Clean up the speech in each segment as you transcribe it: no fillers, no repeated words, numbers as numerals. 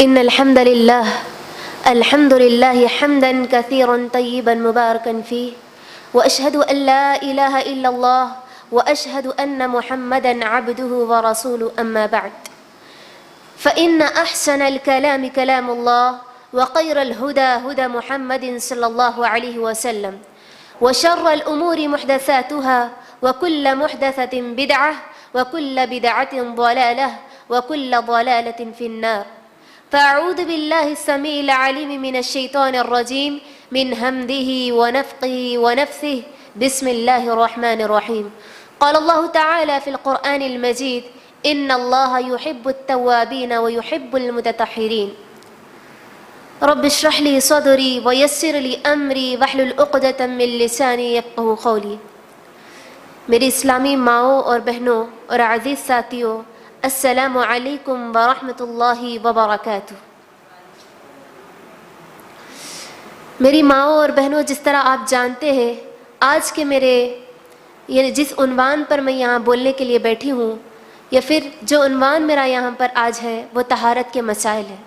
إن الحمد لله حمدا كثيرا طيبا مباركا فيه وأشهد أن لا إله إلا الله وأشهد أن محمدا عبده ورسوله أما بعد فإن أحسن الكلام كلام الله وخير الهدى هدى محمد صلى الله عليه وسلم وشر الأمور محدثاتها وكل محدثة بدعة وكل بدعة ضلالة وكل ضلالة في النار فأعوذ بالله السميع العليم من الشيطان الرجيم من همزه ونفخه ونفثه بسم الله الرحمن الرحيم قال الله تعالى في القرآن المجيد إن الله يحب التوابين ويحب المتطهرين رب اشرح لي صدري ويسر لي أمري واحلل عقدة من لساني يفقهوا قولي. میری اسلامی ماؤں اور بہنوں اور عزیز ساتھیوں، السلام علیکم ورحمۃ اللہ وبرکاتہ۔ میری ماؤں اور بہنوں، جس طرح آپ جانتے ہیں، آج کے میرے جس عنوان پر میں یہاں بولنے کے لیے بیٹھی ہوں، یا پھر جو عنوان میرا یہاں پر آج ہے، وہ طہارت کے مسائل ہے۔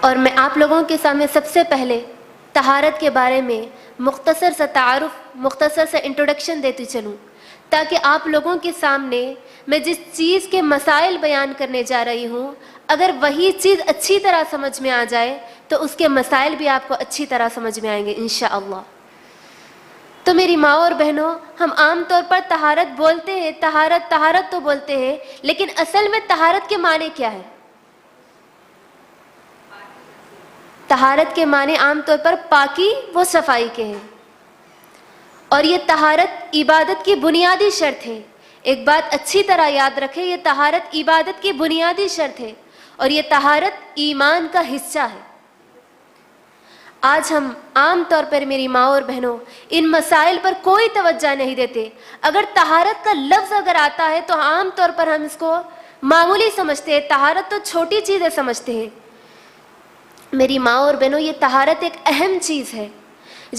اور میں آپ لوگوں کے سامنے سب سے پہلے طہارت کے بارے میں مختصر سا تعارف، مختصر سا انٹروڈکشن دیتی چلوں، تاکہ آپ لوگوں کے سامنے میں جس چیز کے مسائل بیان کرنے جا رہی ہوں، اگر وہی چیز اچھی طرح سمجھ میں آ جائے تو اس کے مسائل بھی آپ کو اچھی طرح سمجھ میں آئیں گے انشاءاللہ۔ تو میری ماں اور بہنوں، ہم عام طور پر طہارت بولتے ہیں، طہارت تو بولتے ہیں، لیکن اصل میں طہارت کے معنی کیا ہے؟ طہارت کے معنی عام طور پر پاکی و صفائی کے ہیں، اور یہ طہارت عبادت کی بنیادی شرط ہے۔ ایک بات اچھی طرح یاد رکھیں، یہ طہارت عبادت کی بنیادی شرط ہے، اور یہ طہارت ایمان کا حصہ ہے۔ آج ہم عام طور پر میری ماں اور بہنوں ان مسائل پر کوئی توجہ نہیں دیتے۔ اگر طہارت کا لفظ اگر آتا ہے تو عام طور پر ہم اس کو معمولی سمجھتے ہیں، طہارت تو چھوٹی چیزیں سمجھتے ہیں۔ میری ماں اور بہنوں، یہ طہارت ایک اہم چیز ہے۔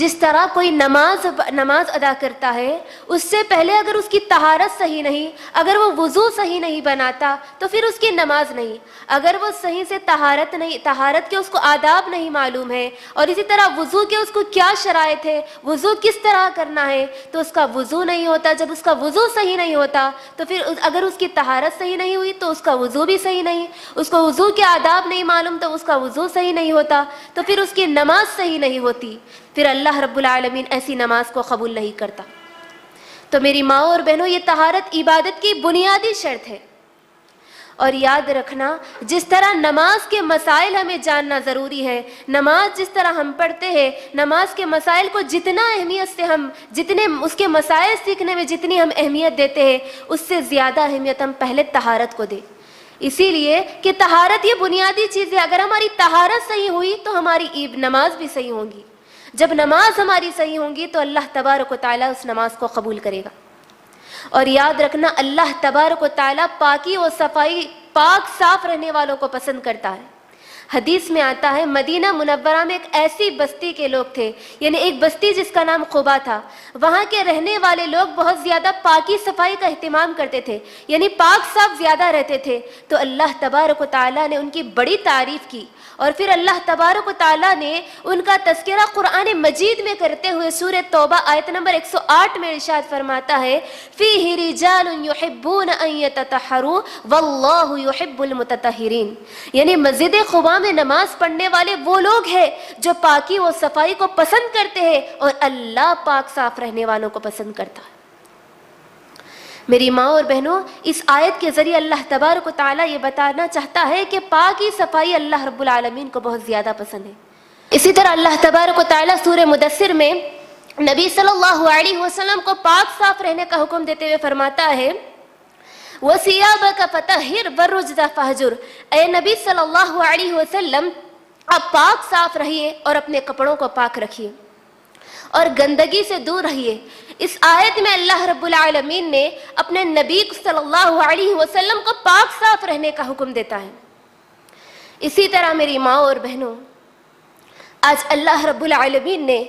جس طرح کوئی نماز ادا کرتا ہے، اس سے پہلے اگر اس کی طہارت صحیح نہیں، اگر وہ وضو صحیح نہیں بناتا تو پھر اس کی نماز نہیں۔ اگر وہ صحیح سے طہارت کے اس کو آداب نہیں معلوم ہے، اور اسی طرح وضو کے اس کو کیا شرائط ہے، وضو کس طرح کرنا ہے، تو اس کا وضو نہیں ہوتا۔ جب اس کا وضو صحیح نہیں ہوتا تو پھر اگر اس کی طہارت صحیح نہیں ہوئی تو اس کا وضو بھی صحیح نہیں۔ اس کو وضو کے آداب نہیں معلوم تو اس کا وضو صحیح نہیں ہوتا، تو پھر اس کی نماز صحیح نہیں ہوتی۔ پھر اللہ رب العالمین ایسی نماز کو قبول نہیں کرتا۔ تو میری ماں اور بہنوں، یہ طہارت عبادت کی بنیادی شرط ہے۔ اور یاد رکھنا، جس طرح نماز کے مسائل ہمیں جاننا ضروری ہے، نماز جس طرح ہم پڑھتے ہیں، نماز کے مسائل کو جتنا اہمیت سے جتنے اس کے مسائل سیکھنے میں جتنی ہم اہمیت دیتے ہیں، اس سے زیادہ اہمیت ہم پہلے طہارت کو دیں۔ اسی لیے کہ طہارت یہ بنیادی چیز ہے۔ اگر ہماری طہارت صحیح ہوئی تو ہماری نماز بھی صحیح ہوگی۔ جب نماز ہماری صحیح ہوگی تو اللہ تبارک و تعالیٰ اس نماز کو قبول کرے گا۔ اور یاد رکھنا، اللہ تبارک و تعالیٰ پاکی و صفائی، پاک صاف رہنے والوں کو پسند کرتا ہے۔ حدیث میں آتا ہے، مدینہ منورہ میں ایک ایسی بستی کے لوگ تھے، یعنی ایک بستی جس کا نام قبا تھا۔ وہاں کے رہنے والے لوگ بہت زیادہ پاکی صفائی کا اہتمام کرتے تھے، یعنی پاک صاف زیادہ رہتے تھے۔ تو اللہ تبارک و تعالیٰ نے ان کی بڑی تعریف کی، اور پھر اللہ تبارک و تعالیٰ نے ان کا تذکرہ قرآن مجید میں کرتے ہوئے سورہ توبہ آیت نمبر 108 میں ارشاد فرماتا ہے، فِيهِ رِجَالٌ يُحِبُّونَ أَن يَتَطَهَّرُوا وَاللَّهُ يُحِبُّ الْمُتَطَهِّرِينَ۔ یعنی مسجد قباء میں نماز پڑھنے والے وہ لوگ ہیں جو پاکی و صفائی کو پسند کرتے ہیں، اور اللہ پاک صاف رہنے والوں کو پسند کرتا ہے۔ میری ماں اور بہنوں، اس آیت کے ذریعے اللہ تبارک و تعالیٰ یہ بتانا چاہتا ہے کہ پاکی صفائی اللہ رب العالمین کو بہت زیادہ پسند ہے۔ اسی طرح اللہ تبارک و تعالیٰ سورہ مدثر میں نبی صلی اللہ علیہ وسلم کو پاک صاف رہنے کا حکم دیتے ہوئے فرماتا ہے، وَثِيَابَكَ فَطَهِّرْ وَالرُّجْزَ فَاهْجُرْ۔ اے نبی صلی اللہ علیہ وسلم، آپ پاک صاف رہیے اور اپنے کپڑوں کو پاک رکھیے اور گندگی سے دور رہیے۔ اس آیت میں اللہ رب العالمین نے اپنے نبی صلی اللہ علیہ وسلم کو پاک صاف رہنے کا حکم دیتا ہے۔ اسی طرح میری ماں اور بہنوں، آج اللہ رب العالمین نے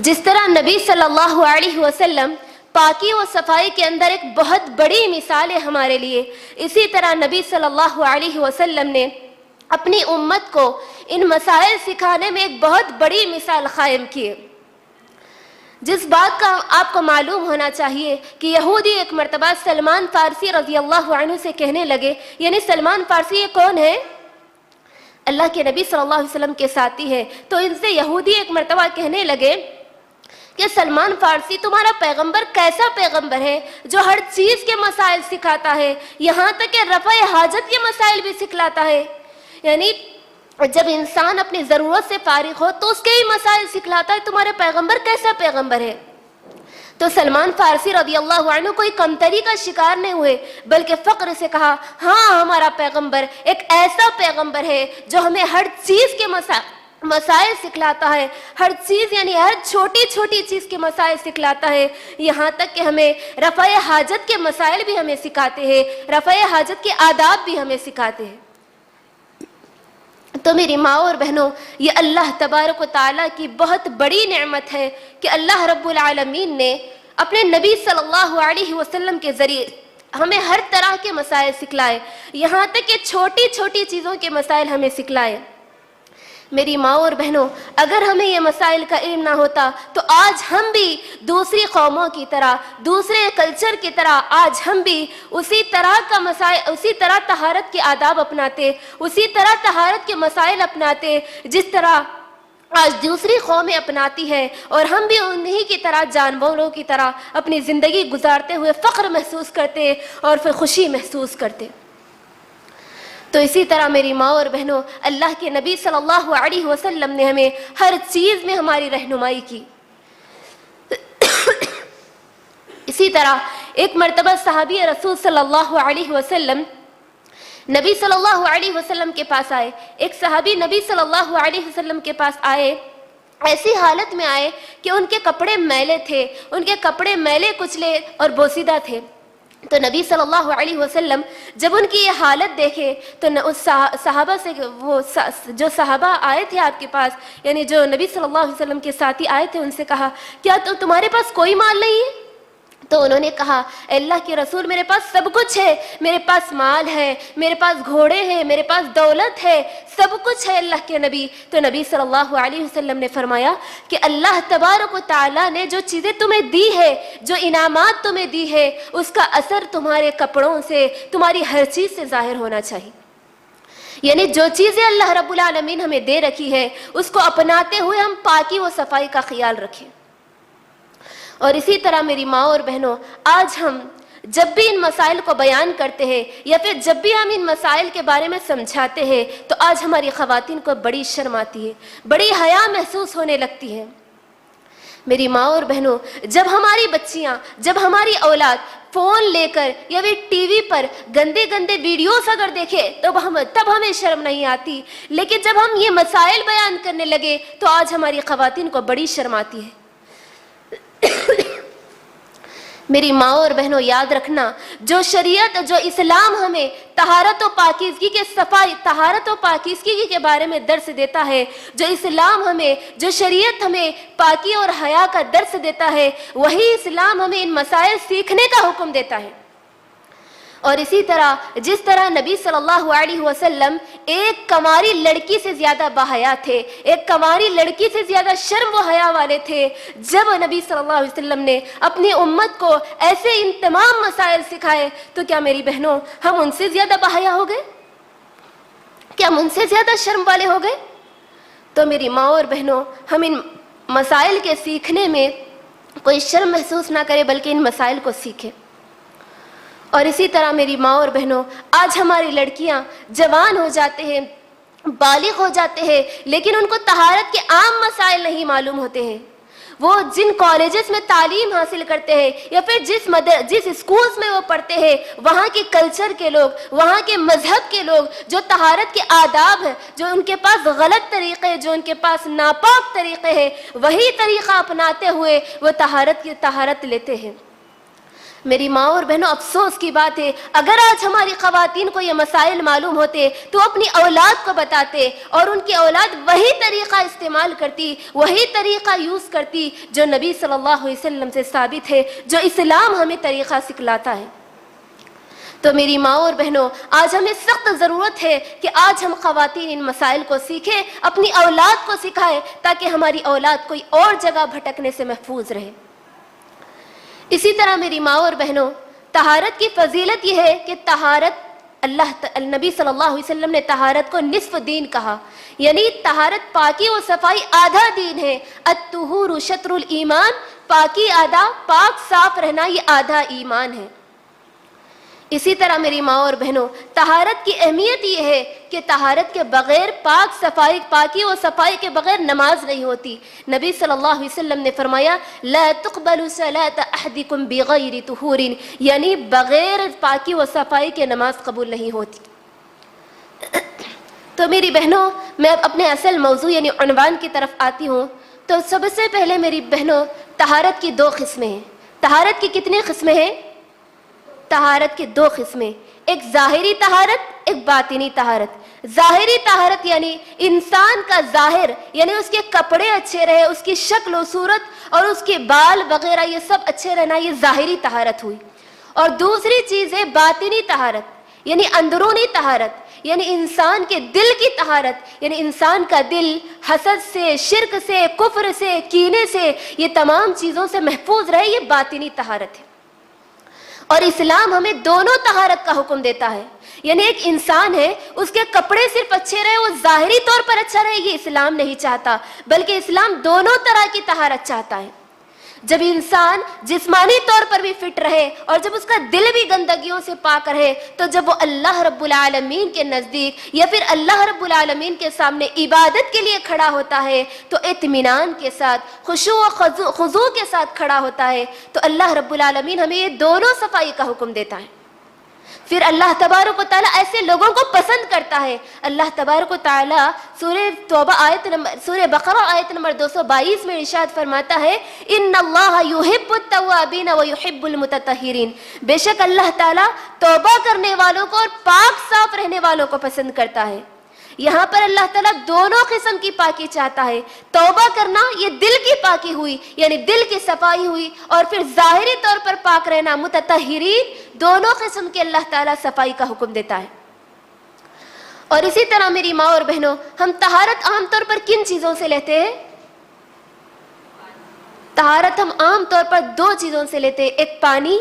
جس طرح نبی صلی اللہ علیہ وسلم پاکی و صفائی کے اندر ایک بہت بڑی مثال ہے ہمارے لیے۔ اسی طرح نبی صلی اللہ علیہ وسلم نے اپنی امت کو ان مسائل سکھانے میں ایک بہت بڑی مثال قائم کی ہے، جس بات کا آپ کو معلوم ہونا چاہیے کہ یہودی ایک مرتبہ سلمان فارسی رضی اللہ عنہ سے کہنے لگے، یعنی سلمان فارسی یہ کون ہے؟ اللہ کے نبی صلی اللہ علیہ وسلم کے ساتھی ہے۔ تو ان سے یہودی ایک مرتبہ کہنے لگے کہ سلمان فارسی تمہارا پیغمبر کیسا پیغمبر ہے جو ہر چیز کے مسائل سکھاتا ہے، یہاں تک کہ رفع حاجت کے مسائل بھی سکھلاتا ہے، یعنی جب انسان اپنی ضرورت سے فارغ ہو تو اس کے ہی مسائل سکھلاتا ہے، تمہارے پیغمبر کیسا پیغمبر ہے؟ تو سلمان فارسی رضی اللہ عنہ کوئی کمتری کا شکار نہیں ہوئے، بلکہ فخر سے کہا ہاں ہمارا پیغمبر ایک ایسا پیغمبر ہے جو ہمیں ہر چیز کے مسائل سکھلاتا ہے، ہر چیز یعنی ہر چھوٹی چھوٹی چیز کے مسائل سکھلاتا ہے، یہاں تک کہ ہمیں رفع حاجت کے مسائل بھی ہمیں سکھاتے ہیں، رفع حاجت کے آداب بھی ہمیں سکھاتے ہیں۔ تو میری ماں اور بہنوں، یہ اللہ تبارک و تعالیٰ کی بہت بڑی نعمت ہے کہ اللہ رب العالمین نے اپنے نبی صلی اللہ علیہ وسلم کے ذریعے ہمیں ہر طرح کے مسائل سکھلائے، یہاں تک کہ چھوٹی چھوٹی چیزوں کے مسائل ہمیں سکھلائے۔ میری ماں اور بہنوں، اگر ہمیں یہ مسائل کا علم نہ ہوتا تو آج ہم بھی دوسری قوموں کی طرح، دوسرے کلچر کی طرح آج ہم بھی اسی طرح طہارت کے آداب اپناتے، اسی طرح طہارت کے مسائل اپناتے جس طرح آج دوسری قومیں اپناتی ہیں، اور ہم بھی انہی کی طرح جانوروں کی طرح اپنی زندگی گزارتے ہوئے فخر محسوس کرتے اور پھر خوشی محسوس کرتے۔ تو اسی طرح میری ماں اور بہنوں، اللہ کے نبی صلی اللہ علیہ وسلم نے ہمیں ہر چیز میں ہماری رہنمائی کی۔ اسی طرح ایک مرتبہ صحابی رسول صلی اللہ علیہ وسلم نبی صلی اللہ علیہ وسلم کے پاس آئے، ایک صحابی نبی صلی اللہ علیہ وسلم کے پاس آئے، ایسی حالت میں آئے کہ ان کے کپڑے میلے تھے، ان کے کپڑے میلے کچلے اور بوسیدہ تھے۔ تو نبی صلی اللہ علیہ وسلم جب ان کی یہ حالت دیکھے تو اس صحابہ سے، وہ جو صحابہ آئے تھے آپ کے پاس، یعنی جو نبی صلی اللہ علیہ وسلم کے ساتھی آئے تھے، ان سے کہا کیا تمہارے پاس کوئی مال نہیں ہے؟ تو انہوں نے کہا اے اللہ کے رسول، میرے پاس سب کچھ ہے، میرے پاس مال ہے، میرے پاس گھوڑے ہیں، میرے پاس دولت ہے، سب کچھ ہے اللہ کے نبی۔ تو نبی صلی اللہ علیہ وسلم نے فرمایا کہ اللہ تبارک و تعالیٰ نے جو چیزیں تمہیں دی ہے، جو انعامات تمہیں دی ہے، اس کا اثر تمہارے کپڑوں سے، تمہاری ہر چیز سے ظاہر ہونا چاہیے۔ یعنی جو چیزیں اللہ رب العالمین ہمیں دے رکھی ہے اس کو اپناتے ہوئے ہم پاکی و صفائی کا خیال رکھیں۔ اور اسی طرح میری ماں اور بہنوں، آج ہم جب بھی ان مسائل کو بیان کرتے ہیں یا پھر جب بھی ہم ان مسائل کے بارے میں سمجھاتے ہیں تو آج ہماری خواتین کو بڑی شرم آتی ہے، بڑی حیا محسوس ہونے لگتی ہے۔ میری ماں اور بہنوں، جب ہماری بچیاں، جب ہماری اولاد فون لے کر یا پھر ٹی وی پر گندے گندے ویڈیوز اگر دیکھے تب ہمیں شرم نہیں آتی، لیکن جب ہم یہ مسائل بیان کرنے لگے تو آج ہماری خواتین کو بڑی شرم آتی ہے۔ میری ماں اور بہنوں، یاد رکھنا، جو شریعت، جو اسلام ہمیں طہارت و پاکیزگی کے طہارت و پاکیزگی کے بارے میں درس دیتا ہے، جو اسلام ہمیں، جو شریعت ہمیں پاکی اور حیا کا درس دیتا ہے، وہی اسلام ہمیں ان مسائل سیکھنے کا حکم دیتا ہے۔ اور اسی طرح جس طرح نبی صلی اللہ علیہ وسلم ایک کنواری لڑکی سے زیادہ باحیا تھے، ایک کنواری لڑکی سے زیادہ شرم و حیا والے تھے، جب نبی صلی اللہ علیہ وسلم نے اپنی امت کو ایسے ان تمام مسائل سکھائے تو کیا میری بہنوں ہم ان سے زیادہ باحیا ہو گئے؟ کیا ہم ان سے زیادہ شرم والے ہو گئے؟ تو میری ماں اور بہنوں، ہم ان مسائل کے سیکھنے میں کوئی شرم محسوس نہ کرے بلکہ ان مسائل کو سیکھیں۔ اور اسی طرح میری ماں اور بہنوں، آج ہماری لڑکیاں جوان ہو جاتے ہیں، بالغ ہو جاتے ہیں، لیکن ان کو طہارت کے عام مسائل نہیں معلوم ہوتے ہیں۔ وہ جن کالجز میں تعلیم حاصل کرتے ہیں یا پھر جس اسکولز میں وہ پڑھتے ہیں، وہاں کے کلچر کے لوگ، وہاں کے مذہب کے لوگ جو طہارت کے آداب ہیں، جو ان کے پاس غلط طریقے، جو ان کے پاس ناپاک طریقے ہیں، وہی طریقہ اپناتے ہوئے وہ طہارت لیتے ہیں۔ میری ماں اور بہنوں، افسوس کی بات ہے، اگر آج ہماری خواتین کو یہ مسائل معلوم ہوتے تو اپنی اولاد کو بتاتے اور ان کی اولاد وہی طریقہ استعمال کرتی، وہی طریقہ یوز کرتی جو نبی صلی اللہ علیہ وسلم سے ثابت ہے، جو اسلام ہمیں طریقہ سکھلاتا ہے۔ تو میری ماں اور بہنوں، آج ہمیں سخت ضرورت ہے کہ آج ہم خواتین ان مسائل کو سیکھیں، اپنی اولاد کو سکھائیں، تاکہ ہماری اولاد کوئی اور جگہ بھٹکنے سے محفوظ رہے۔ اسی طرح میری ماں اور بہنوں، طہارت کی فضیلت یہ ہے کہ طہارت نبی صلی اللہ علیہ وسلم نے طہارت کو نصف دین کہا، یعنی طہارت پاکی و صفائی آدھا دین ہے۔ الطہور شطر الایمان، پاکی آدھا، پاک صاف رہنا یہ آدھا ایمان ہے۔ اسی طرح میری ماں اور بہنوں، طہارت کی اہمیت یہ ہے کہ طہارت کے بغیر پاکی و صفائی کے بغیر نماز نہیں ہوتی۔ نبی صلی اللہ علیہ وسلم نے فرمایا لا تقبل صلاة احدکم بغیر طہور، یعنی بغیر پاکی و صفائی کے نماز قبول نہیں ہوتی۔ تو میری بہنوں، میں اپنے اصل موضوع یعنی عنوان کی طرف آتی ہوں۔ تو سب سے پہلے میری بہنوں، طہارت کی دو قسمیں ہیں۔ طہارت کی کتنی قسمیں ہیں؟ طہارت کی دو قسمیں، ایک ظاہری طہارت، ایک باطنی طہارت۔ ظاہری طہارت یعنی انسان کا ظاہر، یعنی اس کے کپڑے اچھے رہے، اس کی شکل و صورت اور اس کے بال وغیرہ یہ سب اچھے رہنا، یہ ظاہری طہارت ہوئی۔ اور دوسری چیز ہے باطنی طہارت، یعنی اندرونی طہارت، یعنی انسان کے دل کی طہارت، یعنی انسان کا دل حسد سے، شرک سے، کفر سے، کینے سے، یہ تمام چیزوں سے محفوظ رہے، یہ باطنی طہارت ہے۔ اور اسلام ہمیں دونوں طہارت کا حکم دیتا ہے، یعنی ایک انسان ہے، اس کے کپڑے صرف اچھے رہے، وہ ظاہری طور پر اچھا رہے، یہ اسلام نہیں چاہتا، بلکہ اسلام دونوں طرح کی طہارت چاہتا ہے۔ جب انسان جسمانی طور پر بھی فٹ رہے اور جب اس کا دل بھی گندگیوں سے پاک رہے، تو جب وہ اللہ رب العالمین کے نزدیک یا پھر اللہ رب العالمین کے سامنے عبادت کے لیے کھڑا ہوتا ہے تو اطمینان کے ساتھ، خشوع و خضوع کے ساتھ کھڑا ہوتا ہے، تو اللہ رب العالمین ہمیں یہ دونوں صفائی کا حکم دیتا ہے۔ پھر اللہ تبارک و تعالیٰ ایسے لوگوں کو پسند کرتا ہے۔ اللہ تبارک و تعالیٰ سورہ بقرہ آیت نمبر 222 میں ارشاد فرماتا ہے ان اللہ یحب التوابین ویحب المتطہرین، بے شک اللہ تعالیٰ توبہ کرنے والوں کو اور پاک صاف رہنے والوں کو پسند کرتا ہے۔ یہاں پر اللہ تعالیٰ دونوں قسم کی پاکی چاہتا ہے۔ توبہ کرنا یہ دل کی پاکی ہوئی، یعنی دل کی صفائی ہوئی، اور پھر ظاہری طور پر پاک رہنا، متطہرین، دونوں قسم کے اللہ تعالیٰ صفائی کا حکم دیتا ہے۔ اور اسی طرح میری ماں اور بہنوں، ہم طہارت عام طور پر کن چیزوں سے لیتے ہیں؟ طہارت ہم عام طور پر دو چیزوں سے لیتے ہیں، ایک پانی،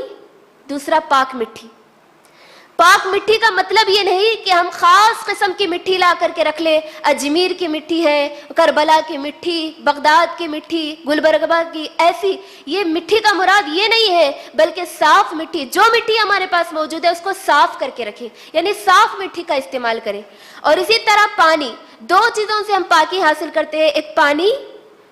دوسرا پاک مٹی۔ پاک مٹی کا مطلب یہ نہیں کہ ہم خاص قسم کی مٹی لا کر کے رکھ لیں، اجمیر کی مٹی ہے، کربلا کی مٹی، بغداد کی مٹی، گلبرگہ کی، ایسی، یہ مٹی کا مراد یہ نہیں ہے، بلکہ صاف مٹی، جو مٹی ہمارے پاس موجود ہے اس کو صاف کر کے رکھیں، یعنی صاف مٹی کا استعمال کریں۔ اور اسی طرح پانی، دو چیزوں سے ہم پاکی حاصل کرتے ہیں، ایک پانی،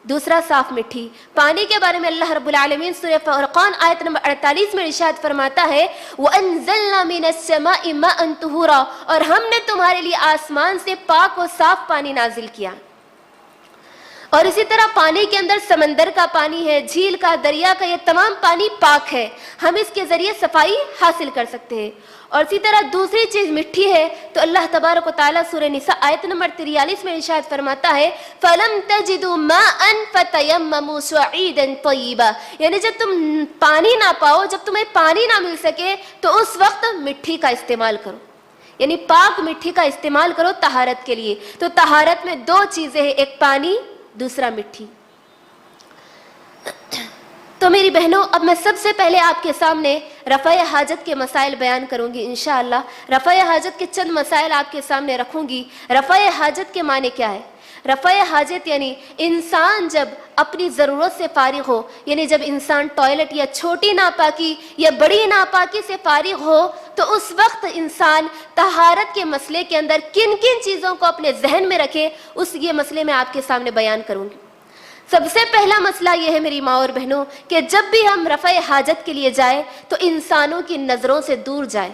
دوسرا صاف مٹی۔ پانی کے بارے میں اللہ رب العالمین سورہ فرقان آیت نمبر 48 میں ارشاد فرماتا ہے وَأَنزَلْنَا مِنَ السَّمَاءِ مَاءً طُهُورًا، اور ہم نے تمہارے لیے آسمان سے پاک و صاف پانی نازل کیا۔ اور اسی طرح پانی کے اندر سمندر کا پانی ہے، جھیل کا، دریا کا، یہ تمام پانی پاک ہے، ہم اس کے ذریعے صفائی حاصل کر سکتے ہیں۔ اور اسی طرح دوسری چیز مٹی ہے، تو اللہ تبارک و تعالیٰ سورہ نساء آیت نمبر 43 میں ارشاد فرماتا ہے فَلَمْ تَجِدُوا مَاءً فَتَيَمَّمُوا صَعِيدًا طَيِّبًا، یعنی جب تم پانی نہ پاؤ، جب تمہیں پانی نہ مل سکے تو اس وقت مٹی کا استعمال کرو، یعنی پاک مٹی کا استعمال کرو طہارت کے لیے۔ تو طہارت میں دو چیزیں ہیں، ایک پانی، دوسرا مٹی۔ تو میری بہنوں، اب میں سب سے پہلے آپ کے سامنے رفع حاجت کے مسائل بیان کروں گی انشاءاللہ۔ رفع حاجت کے چند مسائل آپ کے سامنے رکھوں گی۔ رفع حاجت کے معنی کیا ہے؟ رفع حاجت یعنی انسان جب اپنی ضرورت سے فارغ ہو، یعنی جب انسان ٹوائلٹ یا چھوٹی ناپاکی یا بڑی ناپاکی سے فارغ ہو، تو اس وقت انسان طہارت کے مسئلے کے اندر کن کن چیزوں کو اپنے ذہن میں رکھے، یہ مسئلے میں آپ کے سامنے بیان کروں گی۔ سب سے پہلا مسئلہ یہ ہے میری ماں اور بہنوں کہ جب بھی ہم رفع حاجت کے لیے جائیں تو انسانوں کی نظروں سے دور جائیں،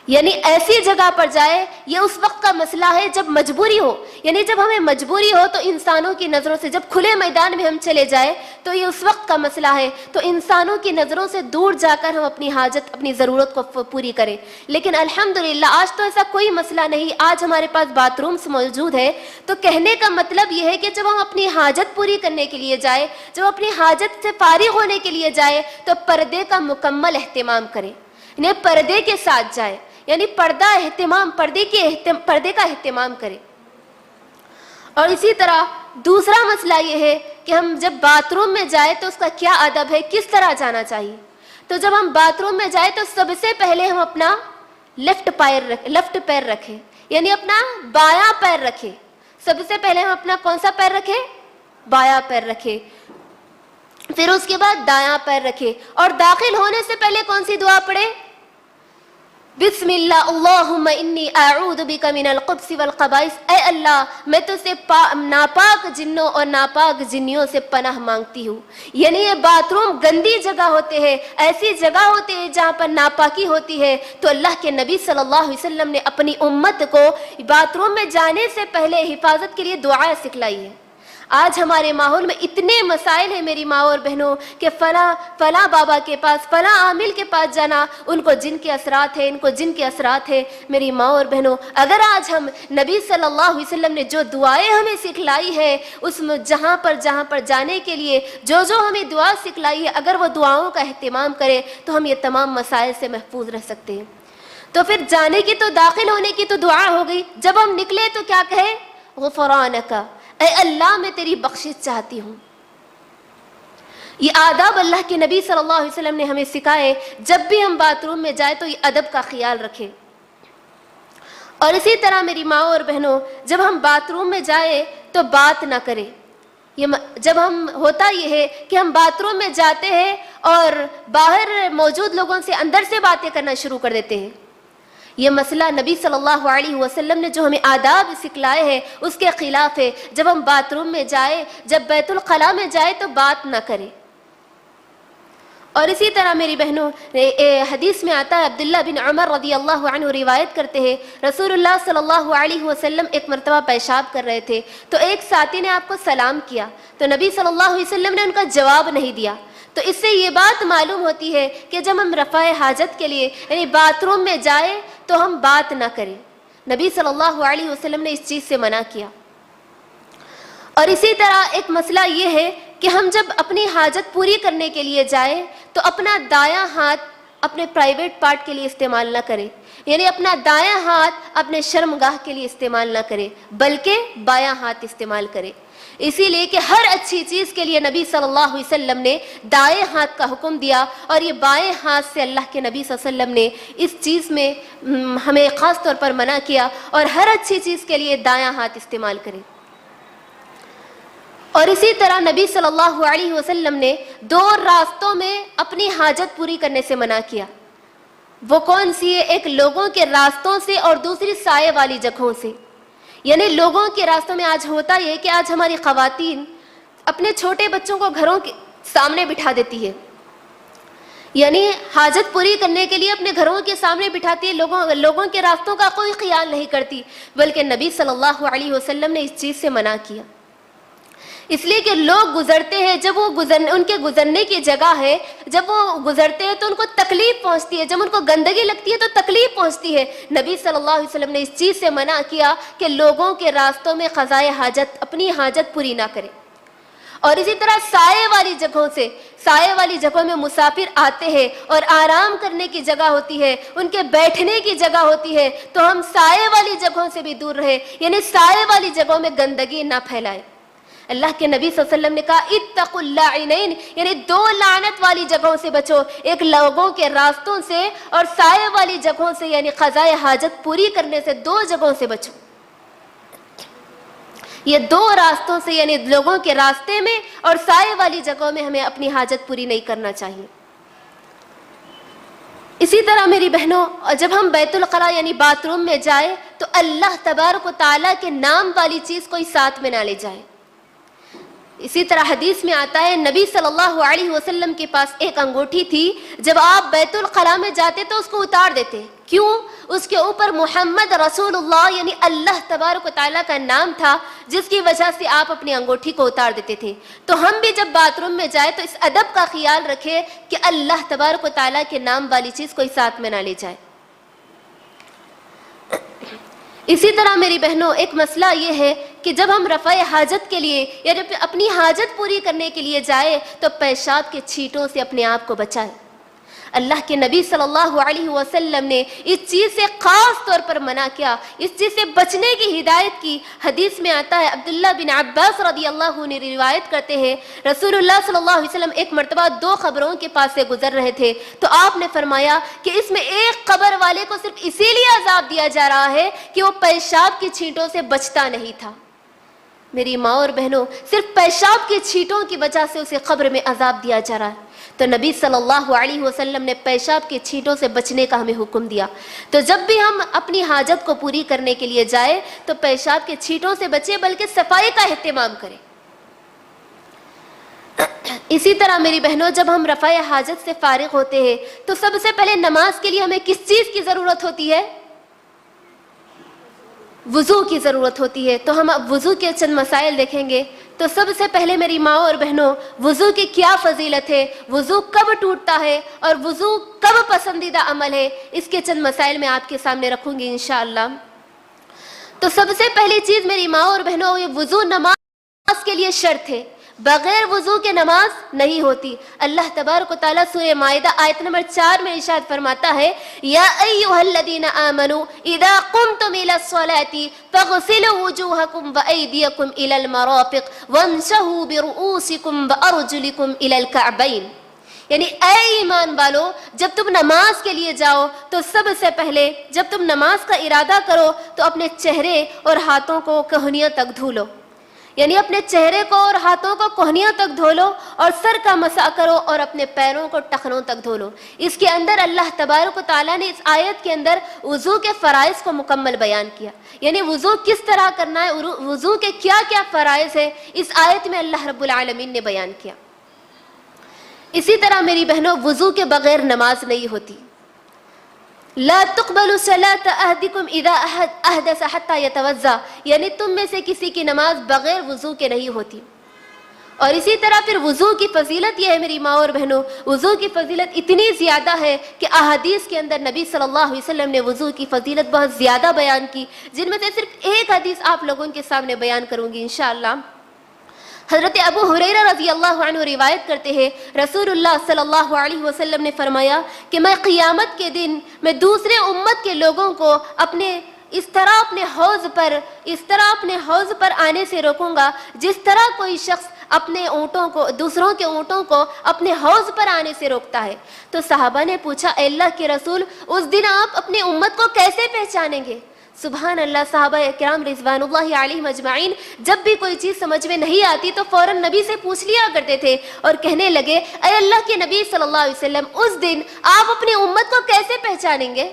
یعنی ایسی جگہ پر جائے. یہ اس وقت کا مسئلہ ہے جب مجبوری ہو, یعنی جب ہمیں مجبوری ہو تو انسانوں کی نظروں سے, جب کھلے میدان میں ہم چلے جائیں تو یہ اس وقت کا مسئلہ ہے, تو انسانوں کی نظروں سے دور جا کر ہم اپنی حاجت, اپنی ضرورت کو پوری کریں. لیکن الحمدللہ آج تو ایسا کوئی مسئلہ نہیں, آج ہمارے پاس باتھ رومس موجود ہے. تو کہنے کا مطلب یہ ہے کہ جب ہم اپنی حاجت پوری کرنے کے لیے جائیں, جب اپنی حاجت سے فارغ ہونے کے لیے جائیں, تو پردے کا مکمل اہتمام کریں, یعنی پردے کے ساتھ جائیں, یعنی پردے کا اہتمام کریں. اور اسی طرح دوسرا مسئلہ یہ ہے کہ ہم جب باتھ روم میں جائیں تو اس کا کیا ادب ہے, کس طرح جانا چاہیے. تو جب ہم باتھ روم میں جائیں تو سب سے پہلے ہم اپنا لیفٹ پیر رکھیں, یعنی اپنا بایاں پیر رکھیں. سب سے پہلے ہم اپنا کون سا پیر رکھیں؟ بایاں پیر رکھیں. پھر اس کے بعد دایاں پیر رکھیں, اور داخل ہونے سے پہلے کون سی دعا پڑھیں؟ بسم اللہ اللہم انی اعوذ بک من الخبث والخبائث. اے اللہ میں تو سے ناپاک جنوں اور ناپاک جنیوں سے پناہ مانگتی ہوں. یعنی یہ باتھ روم گندی جگہ ہوتے ہیں, ایسی جگہ ہوتے ہیں جہاں پر ناپاکی ہوتی ہے. تو اللہ کے نبی صلی اللہ علیہ وسلم نے اپنی امت کو باتھ روم میں جانے سے پہلے حفاظت کے لیے دعائیں سکھلائی ہے. آج ہمارے ماحول میں اتنے مسائل ہیں میری ماں اور بہنوں کہ فلاں بابا کے پاس, فلاں عامل کے پاس جانا, ان کو جن کے اثرات ہیں, ان کو جن کے اثرات ہیں. میری ماں اور بہنوں, اگر آج ہم نبی صلی اللہ علیہ وسلم نے جو دعائیں ہمیں سکھلائی ہے, اس میں جہاں پر جانے کے لیے جو ہمیں دعا سکھلائی ہے, اگر وہ دعاؤں کا اہتمام کریں تو ہم یہ تمام مسائل سے محفوظ رہ سکتے ہیں. تو پھر جانے کی تو, داخل ہونے کی تو دعا ہو گئی. جب ہم نکلے تو کیا کہیں؟ غفرانک, اے اللہ میں تیری بخشش چاہتی ہوں. یہ آداب اللہ کے نبی صلی اللہ علیہ وسلم نے ہمیں سکھائے. جب بھی ہم باتھ روم میں جائیں تو یہ ادب کا خیال رکھیں. اور اسی طرح میری ماں اور بہنوں, جب ہم باتھ روم میں جائیں تو بات نہ کریں. ہوتا یہ ہے کہ ہم باتھ روم میں جاتے ہیں اور باہر موجود لوگوں سے اندر سے باتیں کرنا شروع کر دیتے ہیں. یہ مسئلہ نبی صلی اللہ علیہ وسلم نے جو ہمیں آداب سکھلائے ہیں اس کے خلاف ہے. جب ہم باتھ روم میں جائیں, جب بیت الخلاء میں جائیں تو بات نہ کریں. اور اسی طرح میری بہنوں, حدیث میں آتا ہے, عبداللہ بن عمر رضی اللہ عنہ روایت کرتے ہیں, رسول اللہ صلی اللہ علیہ وسلم ایک مرتبہ پیشاب کر رہے تھے, تو ایک ساتھی نے آپ کو سلام کیا, تو نبی صلی اللہ علیہ وسلم نے ان کا جواب نہیں دیا. تو اس سے یہ بات معلوم ہوتی ہے کہ جب ہم رفع حاجت کے لیے یعنی باتھ روم میں جائیں تو ہم بات نہ کریں. نبی صلی اللہ علیہ وسلم نے اس چیز سے منع کیا. اور اسی طرح ایک مسئلہ یہ ہے کہ ہم جب اپنی حاجت پوری کرنے کے لیے جائیں تو اپنا دایاں ہاتھ اپنے پرائیویٹ پارٹ کے لیے استعمال نہ کریں, یعنی اپنا دایاں ہاتھ اپنے شرمگاہ کے لیے استعمال نہ کریں, بلکہ بایاں ہاتھ استعمال کریں. اسی لیے کہ ہر اچھی چیز کے لیے نبی صلی اللہ علیہ وسلم نے دائیں ہاتھ کا حکم دیا, اور یہ بائیں ہاتھ سے اللہ کے نبی صلی اللہ علیہ وسلم نے اس چیز میں ہمیں خاص طور پر منع کیا, اور ہر اچھی چیز کے لیے دایاں ہاتھ استعمال کریں. اور اسی طرح نبی صلی اللہ علیہ وسلم نے 2 راستوں میں اپنی حاجت پوری کرنے سے منع کیا. وہ کون سی ہے؟ ایک لوگوں کے راستوں سے اور دوسری سائے والی جگہوں سے. یعنی لوگوں کے راستوں میں آج ہوتا یہ کہ آج ہماری خواتین اپنے چھوٹے بچوں کو گھروں کے سامنے بٹھا دیتی ہے, یعنی حاجت پوری کرنے کے لیے اپنے گھروں کے سامنے بٹھاتی ہے, لوگوں کے راستوں کا کوئی خیال نہیں کرتی. بلکہ نبی صلی اللہ علیہ وسلم نے اس چیز سے منع کیا, اس لیے کہ لوگ گزرتے ہیں, جب وہ ان کے گزرنے کی جگہ ہے, جب وہ گزرتے ہیں تو ان کو تکلیف پہنچتی ہے, جب ان کو گندگی لگتی ہے تو تکلیف پہنچتی ہے. نبی صلی اللہ علیہ وسلم نے اس چیز سے منع کیا کہ لوگوں کے راستوں میں قضائے حاجت, اپنی حاجت پوری نہ کریں. اور اسی طرح سائے والی جگہوں میں مسافر آتے ہیں اور آرام کرنے کی جگہ ہوتی ہے, ان کے بیٹھنے کی جگہ ہوتی ہے, تو ہم سائے والی جگہوں سے بھی دور رہیں, یعنی سائے والی جگہوں میں گندگی نہ پھیلائیں. اللہ کے نبی صلی اللہ علیہ وسلم نے کہا اتقوا اللاعنین, یعنی 2 لعنت والی جگہوں سے بچو, ایک لوگوں کے راستوں سے اور سائے والی جگہوں سے, یعنی قضائے حاجت پوری کرنے سے 2 جگہوں سے بچو. یہ 2 راستوں سے یعنی لوگوں کے راستے میں اور سائے والی جگہوں میں ہمیں اپنی حاجت پوری نہیں کرنا چاہیے. اسی طرح میری بہنوں, جب ہم بیت الخلاء یعنی باتھ روم میں جائیں تو اللہ تبارک و تعالیٰ کے نام والی چیز کوئی ساتھ میں نہ لے جائے. اسی طرح حدیث میں آتا ہے نبی صلی اللہ علیہ وسلم کے پاس ایک انگوٹھی تھی, جب آپ بیت الخلاء میں جاتے تو اس کو اتار دیتے. کیوں؟ اس کے اوپر محمد رسول اللہ یعنی اللہ تبارک و تعالیٰ کا نام تھا، جس کی وجہ سے آپ اپنی انگوٹھی کو اتار دیتے تھے۔ تو ہم بھی جب باتھ روم میں جائیں تو اس ادب کا خیال رکھیں کہ اللہ تبارک و تعالیٰ کے نام والی چیز کوئی ساتھ میں نہ لے جائے۔ اسی طرح میری بہنوں ایک مسئلہ یہ ہے کہ جب ہم رفع حاجت کے لیے یا جب اپنی حاجت پوری کرنے کے لیے جائیں تو پیشاب کے چھینٹوں سے اپنے آپ کو بچائیں۔ اللہ کے نبی صلی اللہ علیہ وسلم نے اس چیز سے خاص طور پر منع کیا، اس چیز سے بچنے کی ہدایت کی۔ حدیث میں آتا ہے، عبداللہ بن عباس رضی اللہ عنہ روایت کرتے ہیں، رسول اللہ صلی اللہ علیہ وسلم ایک مرتبہ 2 قبروں کے پاس سے گزر رہے تھے تو آپ نے فرمایا کہ اس میں ایک قبر والے کو صرف اسی لیے عذاب دیا جا رہا ہے کہ وہ پیشاب کی چھینٹوں سے بچتا نہیں تھا۔ میری ماں اور بہنوں، صرف پیشاب کی چھینٹوں کی وجہ سے اسے قبر میں عذاب دیا جا رہا ہے۔ تو نبی صلی اللہ علیہ وسلم نے پیشاب کی چھینٹوں سے بچنے کا ہمیں حکم دیا۔ تو جب بھی ہم اپنی حاجت کو پوری کرنے کے لیے جائیں تو پیشاب کے چھینٹوں سے بچیں، بلکہ صفائی کا اہتمام کریں۔ اسی طرح میری بہنوں، جب ہم رفع حاجت سے فارغ ہوتے ہیں تو سب سے پہلے نماز کے لیے ہمیں کس چیز کی ضرورت ہوتی ہے؟ وضو کی ضرورت ہوتی ہے۔ تو ہم اب وضو کے چند مسائل دیکھیں گے۔ تو سب سے پہلے میری ماں اور بہنوں، وضو کی کیا فضیلت ہے، وضو کب ٹوٹتا ہے اور وضو کب پسندیدہ عمل ہے، اس کے چند مسائل میں آپ کے سامنے رکھوں گی انشاءاللہ۔ تو سب سے پہلی چیز میری ماں اور بہنوں، یہ وضو نماز کے لیے شرط ہے، بغیر وضو کے نماز نہیں ہوتی۔ اللہ تبارک و تعالیٰ سورہ مائدہ آیت نمبر 4 میں ارشاد فرماتا ہے، یا ایھا الذین آمنوا اذا قمتم الی الصلاۃ فاغسلوا وجوہکم وایدیکم الی المرافق وامسحوا برؤوسکم وارجلکم الی الکعبین۔ یعنی اے ایمان والو، جب تم نماز کے لیے جاؤ تو سب سے پہلے جب تم نماز کا ارادہ کرو تو اپنے چہرے اور ہاتھوں کو کہنیوں تک دھو لو، یعنی اپنے چہرے کو اور ہاتھوں کو کوہنیوں تک دھو لو اور سر کا مسح کرو اور اپنے پیروں کو ٹخنوں تک دھو لو۔ اس کے اندر اللہ تبارک و تعالیٰ نے اس آیت کے اندر وضو کے فرائض کو مکمل بیان کیا، یعنی وضو کس طرح کرنا ہے، وضو کے کیا کیا فرائض ہیں، اس آیت میں اللہ رب العالمین نے بیان کیا۔ اسی طرح میری بہنوں، وضو کے بغیر نماز نہیں ہوتی۔ لا تقبل صلاۃ احدکم اذا احدث حتى يتوضا، یعنی تم میں سے کسی کی نماز بغیر وضو کے نہیں ہوتی۔ اور اسی طرح پھر وضو کی فضیلت یہ ہے میری ماں اور بہنوں، وضو کی فضیلت اتنی زیادہ ہے کہ احادیث کے اندر نبی صلی اللہ علیہ وسلم نے وضو کی فضیلت بہت زیادہ بیان کی، جن میں سے صرف ایک حدیث آپ لوگوں کے سامنے بیان کروں گی انشاءاللہ۔ حضرت ابو ہریرہ رضی اللہ عنہ روایت کرتے ہیں، رسول اللہ صلی اللہ علیہ وسلم نے فرمایا کہ میں قیامت کے دن میں دوسرے امت کے لوگوں کو اس طرح اپنے حوض پر آنے سے روکوں گا جس طرح کوئی شخص اپنے دوسروں کے اونٹوں کو اپنے حوض پر آنے سے روکتا ہے۔ تو صحابہ نے پوچھا، اے اللہ کے رسول، اس دن آپ اپنی امت کو کیسے پہچانیں گے؟ سبحان اللہ، صحابہ کرام رضوان اللہ علیہم اجمعین جب بھی کوئی چیز سمجھ میں نہیں آتی تو فوراً نبی سے پوچھ لیا کرتے تھے اور کہنے لگے، اے اللہ کے نبی صلی اللہ علیہ وسلم، اس دن آپ اپنی امت کو کیسے پہچانیں گے؟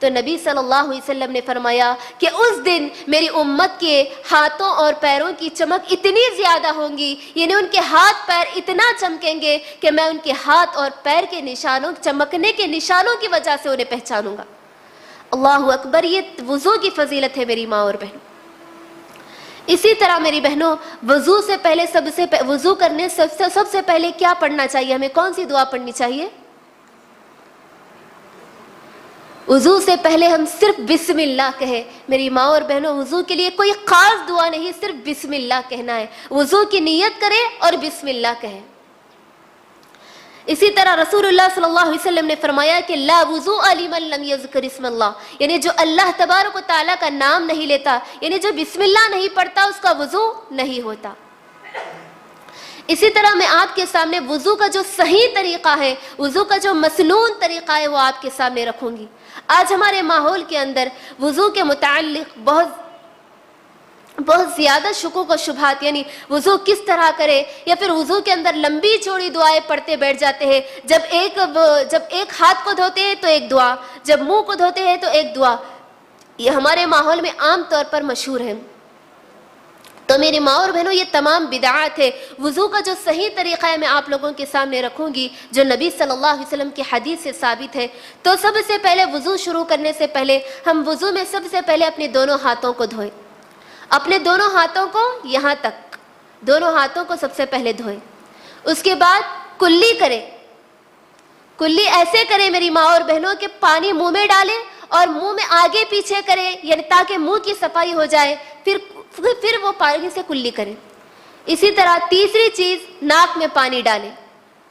تو نبی صلی اللہ علیہ وسلم نے فرمایا کہ اس دن میری امت کے ہاتھوں اور پیروں کی چمک اتنی زیادہ ہوں گی، یعنی ان کے ہاتھ پیر اتنا چمکیں گے کہ میں ان کے ہاتھ اور پیر کے نشانوں، چمکنے کے نشانوں کی وجہ سے انہیں پہچانوں گا۔ اللہ اکبر، یہ وضو کی فضیلت ہے میری ماں اور بہن۔ اسی طرح میری بہنوں، وضو سے پہلے وضو کرنے سب سے پہلے کیا پڑھنا چاہیے؟ ہمیں کون سی دعا پڑھنی چاہیے؟ وضو سے پہلے ہم صرف بسم اللہ کہیں۔ میری ماں اور بہنوں، وضو کے لیے کوئی خاص دعا نہیں، صرف بسم اللہ کہنا ہے۔ وضو کی نیت کریں اور بسم اللہ کہیں۔ اسی طرح رسول اللہ صلی اللہ علیہ وسلم نے فرمایا کہ لا وضوء لمن لم یذکر اسم اللہ، یعنی جو اللہ تبارک و تعالیٰ کا نام نہیں لیتا، یعنی جو بسم اللہ نہیں پڑھتا، اس کا وضو نہیں ہوتا۔ اسی طرح میں آپ کے سامنے وضو کا جو صحیح طریقہ ہے، وضو کا جو مسنون طریقہ ہے، وہ آپ کے سامنے رکھوں گی۔ آج ہمارے ماحول کے اندر وضو کے متعلق بہت زیادہ شکوک و شبہات، یعنی وضو کس طرح کرے، یا پھر وضو کے اندر لمبی چوڑی دعائیں پڑھتے بیٹھ جاتے ہیں۔ جب ایک ہاتھ کو دھوتے ہیں تو ایک دعا، جب منہ کو دھوتے ہیں تو ایک دعا، یہ ہمارے ماحول میں عام طور پر مشہور ہے۔ تو میری ماں اور بہنوں یہ تمام بدعات ہے. وضو کا جو صحیح طریقہ ہے میں آپ لوگوں کے سامنے رکھوں گی جو نبی صلی اللہ علیہ وسلم کی حدیث سے ثابت ہے. تو سب سے پہلے وضو شروع کرنے سے پہلے ہم وضو میں سب سے پہلے اپنے دونوں ہاتھوں کو دھوئیں. اپنے دونوں ہاتھوں کو یہاں تک دونوں ہاتھوں کو سب سے پہلے دھوئیں. اس کے بعد کلی کریں. کلی ایسے کریں میری ماں اور بہنوں کہ پانی منہ میں ڈالیں اور منہ میں آگے پیچھے کریں یعنی تاکہ منہ کی صفائی ہو جائے. پھر وہ پانی سے کلی کریں. اسی طرح تیسری چیز ناک میں پانی ڈالیں.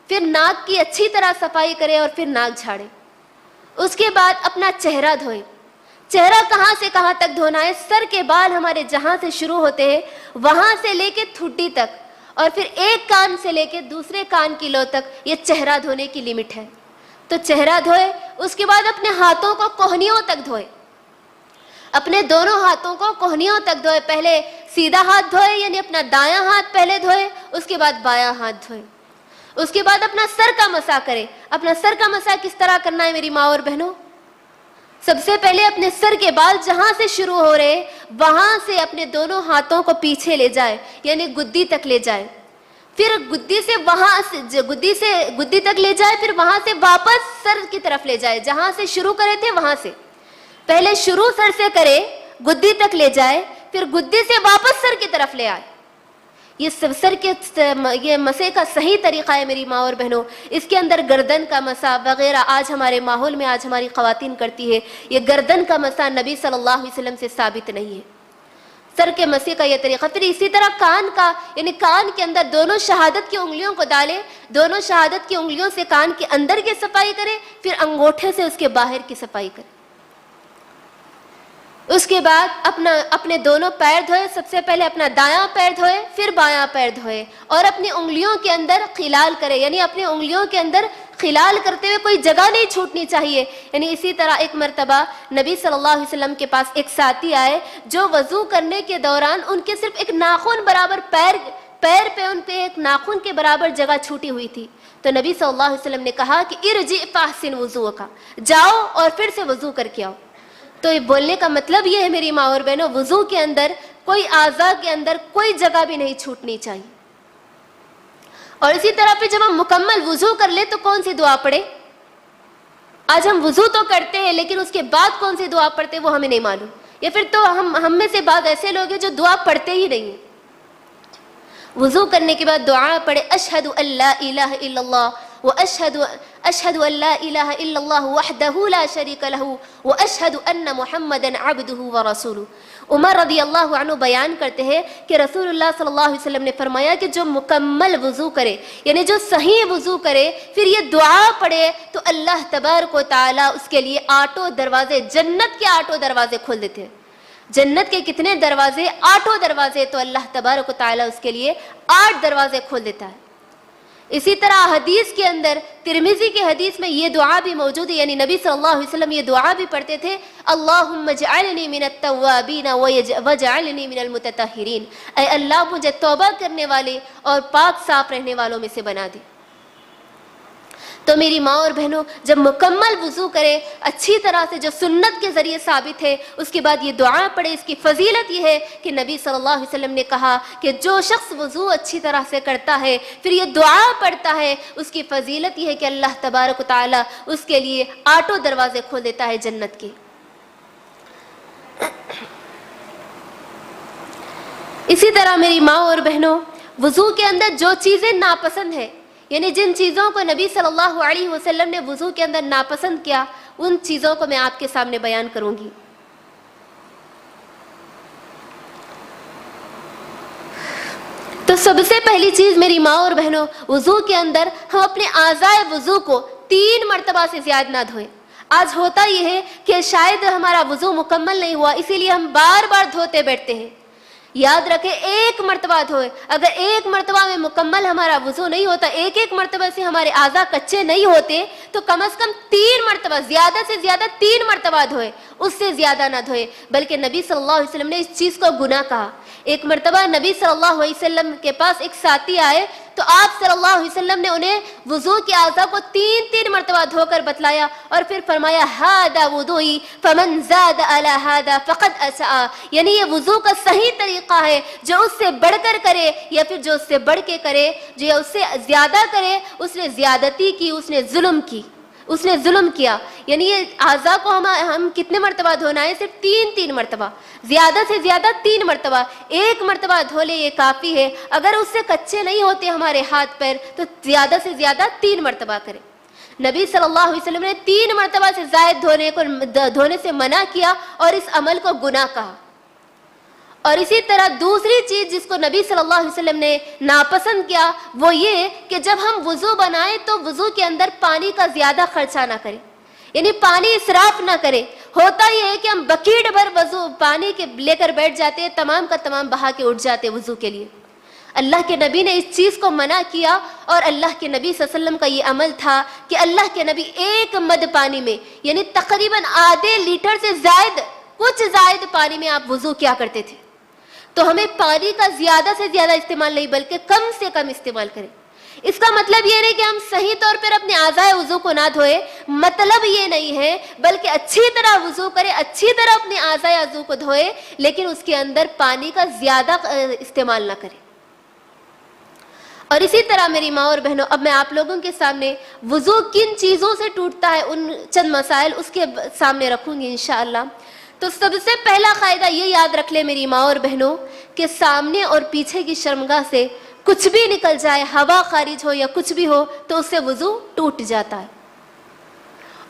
پھر ناک کی اچھی طرح صفائی کریں اور پھر ناک جھاڑیں. اس کے بعد اپنا چہرہ دھوئیں. چہرہ کہاں سے کہاں تک دھونا ہے؟ سر کے بال ہمارے جہاں سے شروع ہوتے ہیں وہاں سے لے کے ٹھڈی تک اور پھر ایک کان سے لے کے دوسرے کان کی لو تک یہ چہرہ دھونے کی لمٹ ہے. تو چہرہ دھوئے. اس کے بعد اپنے ہاتھوں کو کوہنیوں تک دھوئے. اپنے دونوں ہاتھوں کو کوہنیوں تک دھوئے. پہلے سیدھا ہاتھ دھوئے یعنی اپنا دایاں ہاتھ پہلے دھوئے. اس کے بعد بایاں ہاتھ دھوئے. اس کے بعد اپنا سر کا مسح کریں. اپنا سر کا مسح کس طرح کرنا ہے میری ماں اور بہنوں؟ سب سے پہلے اپنے سر کے بال جہاں سے شروع ہو رہے وہاں سے اپنے دونوں ہاتھوں کو پیچھے لے جائے یعنی گدی تک لے جائے. پھر گدی سے گدی تک لے جائے. پھر وہاں سے واپس سر کی طرف لے جائے جہاں سے شروع کرے تھے وہاں سے. پہلے شروع سر سے کرے گدی تک لے جائے پھر گدی سے واپس سر کی طرف لے آئے. یہ سر کے یہ مسح کا صحیح طریقہ ہے میری ماں اور بہنوں. اس کے اندر گردن کا مسح وغیرہ آج ہمارے ماحول میں آج ہماری خواتین کرتی ہے. یہ گردن کا مسح نبی صلی اللہ علیہ وسلم سے ثابت نہیں ہے. سر کے مسح کا یہ طریقہ. پھر اسی طرح کان کا یعنی کان کے اندر دونوں شہادت کی انگلیوں کو ڈالے. دونوں شہادت کی انگلیوں سے کان کے اندر کی صفائی کرے. پھر انگوٹھے سے اس کے باہر کی صفائی کرے. اس کے بعد اپنے دونوں پیر دھوئے. سب سے پہلے اپنا دایاں پیر دھوئے پھر بایاں پیر دھوئے اور اپنی انگلیوں کے اندر خلال کرے یعنی اپنی انگلیوں کے اندر خلال کرتے ہوئے کوئی جگہ نہیں چھوٹنی چاہیے. یعنی اسی طرح ایک مرتبہ نبی صلی اللہ علیہ وسلم کے پاس ایک ساتھی آئے جو وضو کرنے کے دوران ان کے صرف ایک ناخن برابر پیر پہ ان پہ ایک ناخن کے برابر جگہ چھوٹی ہوئی تھی. تو نبی صلی اللہ علیہ وسلم نے کہا کہ ارجع فاحسن وضوءک، جاؤ اور پھر سے وضو کر کے آؤ. تو یہ بولنے کا مطلب یہ ہے میری ماں اور بہنوں وضو کے اندر کوئی اعضاء کے اندر کوئی جگہ بھی نہیں چھوٹنی چاہیے. اور اسی طرح پہ جب ہم مکمل وضو کر لیں تو کون سی دعا پڑھے؟ آج ہم وضو تو کرتے ہیں لیکن اس کے بعد کون سی دعا پڑھتے ہیں وہ ہمیں نہیں معلوم. یا پھر تو ہم میں سے بعض ایسے لوگ ہیں جو دعا پڑھتے ہی نہیں ہیں. وضو کرنے کے بعد دعا پڑھے اشہد ان لا الہ الا اللہ اشہد ان لا الہ الا اللہ وحدہ لا شریک لہ واشہد ان محمدا عبدہ ورسولہ. عمر رضی اللہ عنہ بیان کرتے ہیں کہ رسول اللہ صلی اللہ علیہ وسلم نے فرمایا کہ جو مکمل وضو کرے یعنی جو صحیح وضو کرے پھر یہ دعا پڑھے تو اللہ تبارک و تعالی اس کے لیے آٹھوں دروازے جنت کے آٹھوں دروازے کھول دیتے ہیں. جنت کے کتنے دروازے؟ آٹھوں دروازے. تو اللہ تبارک و تعالی اس کے لیے 8 دروازے کھول دیتا ہے. اسی طرح حدیث کے اندر ترمذی کی حدیث میں یہ دعا بھی موجود ہے یعنی نبی صلی اللہ علیہ وسلم یہ دعا بھی پڑھتے تھے اللہم اجعلنی من التوابین واجعلنی من المتطہرین. اے اللہ مجھے توبہ کرنے والے اور پاک صاف رہنے والوں میں سے بنا دے. تو میری ماں اور بہنوں جب مکمل وضو کرے اچھی طرح سے جو سنت کے ذریعے ثابت ہے اس کے بعد یہ دعا پڑھے. اس کی فضیلت یہ ہے کہ نبی صلی اللہ علیہ وسلم نے کہا کہ جو شخص وضو اچھی طرح سے کرتا ہے پھر یہ دعا پڑھتا ہے اس کی فضیلت یہ ہے کہ اللہ تبارک و تعالی اس کے لیے 8 دروازے کھول دیتا ہے جنت کے. اسی طرح میری ماں اور بہنوں وضو کے اندر جو چیزیں ناپسند ہیں یعنی جن چیزوں کو نبی صلی اللہ علیہ وسلم نے وضو کے اندر ناپسند کیا ان چیزوں کو میں آپ کے سامنے بیان کروں گی. تو سب سے پہلی چیز میری ماں اور بہنوں وضو کے اندر ہم اپنے اعضاء وضو کو 3 مرتبہ سے زیادہ نہ دھوئیں. آج ہوتا یہ ہے کہ شاید ہمارا وضو مکمل نہیں ہوا اسی لیے ہم بار بار دھوتے بیٹھتے ہیں. یاد رکھیں 1 مرتبہ دھوئے. اگر 1 مرتبہ میں مکمل ہمارا وضو نہیں ہوتا ایک مرتبہ سے ہمارے اعضاء کچے نہیں ہوتے تو کم از کم 3 مرتبہ زیادہ سے زیادہ 3 مرتبہ دھوئے. اس سے زیادہ نہ دھوئے. بلکہ نبی صلی اللہ علیہ وسلم نے اس چیز کو گناہ کہا. ایک مرتبہ نبی صلی اللہ علیہ وسلم کے پاس ایک ساتھی آئے تو آپ صلی اللہ علیہ وسلم نے انہیں وضو کے اعضاء کو 3 مرتبہ دھو کر بتلایا اور پھر فرمایا ھذا وضوئی فمن زاد علی ھذا فقد اساء، یعنی یہ وضو کا صحیح طریقہ ہے، جو اس سے بڑھ کر کرے یا پھر جو اس سے بڑھ کے کرے، جو اس سے زیادہ کرے اس نے زیادتی کی، اس نے ظلم کیا۔ یعنی یہ اعضاء کو ہم کتنے مرتبہ دھونا ہے؟ صرف 3 مرتبہ، زیادہ سے زیادہ 3 مرتبہ، 1 مرتبہ دھو لے یہ کافی ہے۔ اگر اس سے کچے نہیں ہوتے ہمارے ہاتھ پیر تو زیادہ سے زیادہ 3 مرتبہ کریں۔ نبی صلی اللہ علیہ وسلم نے 3 مرتبہ سے زائد دھونے سے منع کیا اور اس عمل کو گناہ کہا۔ اور اسی طرح دوسری چیز جس کو نبی صلی اللہ علیہ وسلم نے ناپسند کیا وہ یہ کہ جب ہم وضو بنائیں تو وضو کے اندر پانی کا زیادہ خرچہ نہ کریں، یعنی پانی اسراف نہ کریں۔ ہوتا یہ ہے کہ ہم بکیٹ بھر وضو پانی کے لے کر بیٹھ جاتے ہیں، تمام کا تمام بہا کے اٹھ جاتے وضو کے لیے۔ اللہ کے نبی نے اس چیز کو منع کیا، اور اللہ کے نبی صلی اللہ علیہ وسلم کا یہ عمل تھا کہ اللہ کے نبی 1 مد پانی میں، یعنی تقریباً آدھے لیٹر سے زائد، کچھ زائد پانی میں آپ وضو کیا کرتے تھے۔ تو ہمیں پانی کا زیادہ سے زیادہ استعمال نہیں بلکہ کم سے کم استعمال کریں۔ اس کا مطلب یہ نہیں کہ ہم صحیح طور پر اپنے اعضائے وضو کو نہ دھوئے، مطلب یہ نہیں ہے، بلکہ اچھی طرح وضو کریں، اچھی طرح اپنے اعضائے وضو کو دھوئے، لیکن اس کے اندر پانی کا زیادہ استعمال نہ کریں۔ اور اسی طرح میری ماں اور بہنوں، اب میں آپ لوگوں کے سامنے وضو کن چیزوں سے ٹوٹتا ہے ان چند مسائل اس کے سامنے رکھوں گی انشاءاللہ۔ تو سب سے پہلا قاعدہ یہ یاد رکھ لے میری ماں اور بہنوں کہ سامنے اور پیچھے کی شرمگاہ سے کچھ بھی نکل جائے، ہوا خارج ہو یا کچھ بھی ہو، تو اس سے وضو ٹوٹ جاتا ہے۔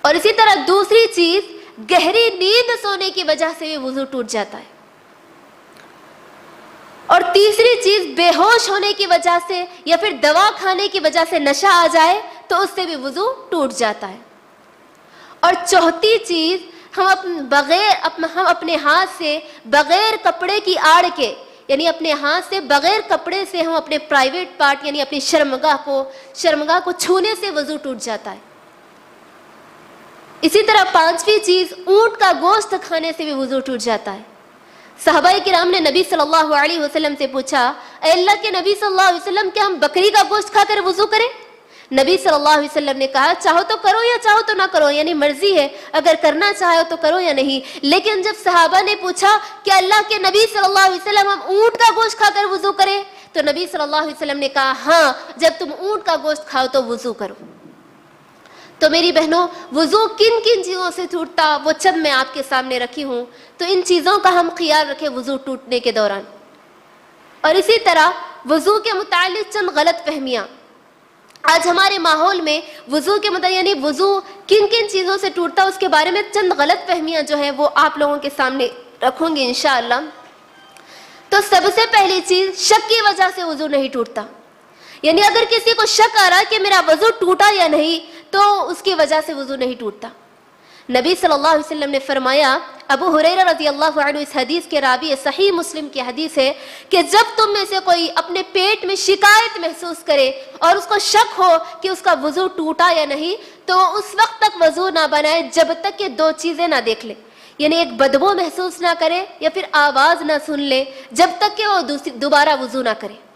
اور اسی طرح دوسری چیز، گہری نیند سونے کی وجہ سے بھی وضو ٹوٹ جاتا ہے۔ اور تیسری چیز، بے ہوش ہونے کی وجہ سے یا پھر دوا کھانے کی وجہ سے نشہ آ جائے تو اس سے بھی وضو ٹوٹ جاتا ہے۔ اور چوتھی چیز، ہم اپنے ہاتھ سے بغیر کپڑے کی آڑ کے، یعنی اپنے ہاتھ سے بغیر کپڑے سے ہم اپنے پرائیویٹ پارٹ یعنی اپنی شرمگاہ کو چھونے سے وضو ٹوٹ جاتا ہے۔ اسی طرح پانچویں چیز، اونٹ کا گوشت کھانے سے بھی وضو ٹوٹ جاتا ہے۔ صحابہ کرام نے نبی صلی اللہ علیہ وسلم سے پوچھا، اے اللہ کے نبی صلی اللہ علیہ وسلم، کیا ہم بکری کا گوشت کھا کر وضو کریں؟ نبی صلی اللہ علیہ وسلم نے کہا، چاہو تو کرو یا چاہو تو نہ کرو، یعنی مرضی ہے، اگر کرنا چاہو تو کرو یا نہیں۔ لیکن جب صحابہ نے پوچھا کہ اللہ کے نبی صلی اللہ علیہ وسلم، ہم اونٹ کا گوشت کھا کر وضو کریں؟ تو نبی صلی اللہ علیہ وسلم نے کہا، ہاں، جب تم اونٹ کا گوشت کھاؤ تو وضو کرو۔ تو میری بہنوں، وضو کن کن چیزوں سے ٹوٹتا وہ چند میں آپ کے سامنے رکھی ہوں، تو ان چیزوں کا ہم خیال رکھیں وضو ٹوٹنے کے دوران۔ اور اسی طرح وضو کے متعلق چند غلط فہمیاں آج ہمارے ماحول میں وضو کے متعلق، یعنی وضو کن کن چیزوں سے ٹوٹتا اس کے بارے میں چند غلط فہمیاں جو ہیں وہ آپ لوگوں کے سامنے رکھوں گی انشاءاللہ۔ تو سب سے پہلی چیز، شک کی وجہ سے وضو نہیں ٹوٹتا، یعنی اگر کسی کو شک آ رہا کہ میرا وضو ٹوٹا یا نہیں تو اس کی وجہ سے وضو نہیں ٹوٹتا۔ نبی صلی اللہ علیہ وسلم نے فرمایا، ابو ہریرہ رضی اللہ عنہ اس حدیث کے راوی، صحیح مسلم کی حدیث ہے کہ جب تم میں سے کوئی اپنے پیٹ میں شکایت محسوس کرے اور اس کو شک ہو کہ اس کا وضو ٹوٹا یا نہیں، تو اس وقت تک وضو نہ بنائے جب تک کہ 2 چیزیں نہ دیکھ لے، یعنی ایک بدبو محسوس نہ کرے یا پھر آواز نہ سن لے، جب تک کہ وہ دوبارہ وضو نہ کرے۔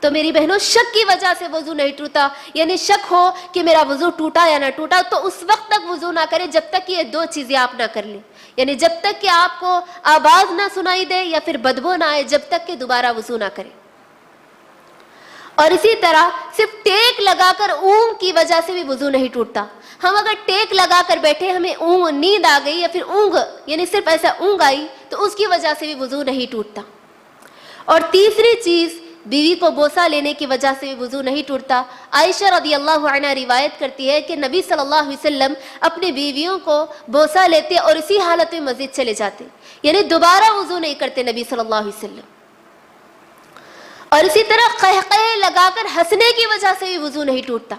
تو میری بہنوں، شک کی وجہ سے وضو نہیں ٹوٹا، یعنی شک ہو کہ میرا وضو ٹوٹا یا نہ ٹوٹا تو اس وقت تک وضو نہ کرے جب تک کہ یہ 2 چیزیں آپ نہ کر لیں، یعنی جب تک کہ آپ کو آواز نہ سنائی دے یا پھر بدبو نہ آئے، جب تک کہ دوبارہ وضو نہ کرے۔ اور اسی طرح صرف ٹیک لگا کر اونگ کی وجہ سے بھی وضو نہیں ٹوٹتا۔ ہم اگر ٹیک لگا کر بیٹھے، ہمیں نیند آ گئی یا پھر اونگ، یعنی صرف ایسا اونگ آئی، تو اس کی وجہ سے بھی وضو نہیں ٹوٹتا۔ اور تیسری چیز، بیوی کو بوسہ لینے کی وجہ سے بھی وضو نہیں ٹوٹتا۔ عائشہ رضی اللہ عنہا روایت کرتی ہے کہ نبی صلی اللہ علیہ وسلم اپنی بیویوں کو بوسہ لیتے اور اسی حالت میں مسجد چلے جاتے، یعنی دوبارہ وضو نہیں کرتے نبی صلی اللہ علیہ وسلم۔ اور اسی طرح قہقہے لگا کر ہنسنے کی وجہ سے بھی وضو نہیں ٹوٹتا،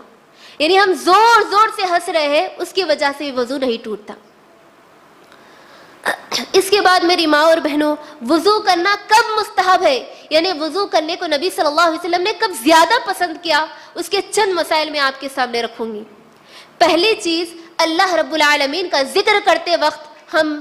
یعنی ہم زور زور سے ہنس رہے ہیں، اس کی وجہ سے بھی وضو نہیں ٹوٹتا۔ اس کے بعد میری ماں اور بہنوں، وضو کرنا کب مستحب ہے، یعنی وضو کرنے کو نبی صلی اللہ علیہ وسلم نے کب زیادہ پسند کیا، اس کے چند مسائل میں آپ کے سامنے رکھوں گی۔ پہلی چیز، اللہ رب العالمین کا ذکر کرتے وقت ہم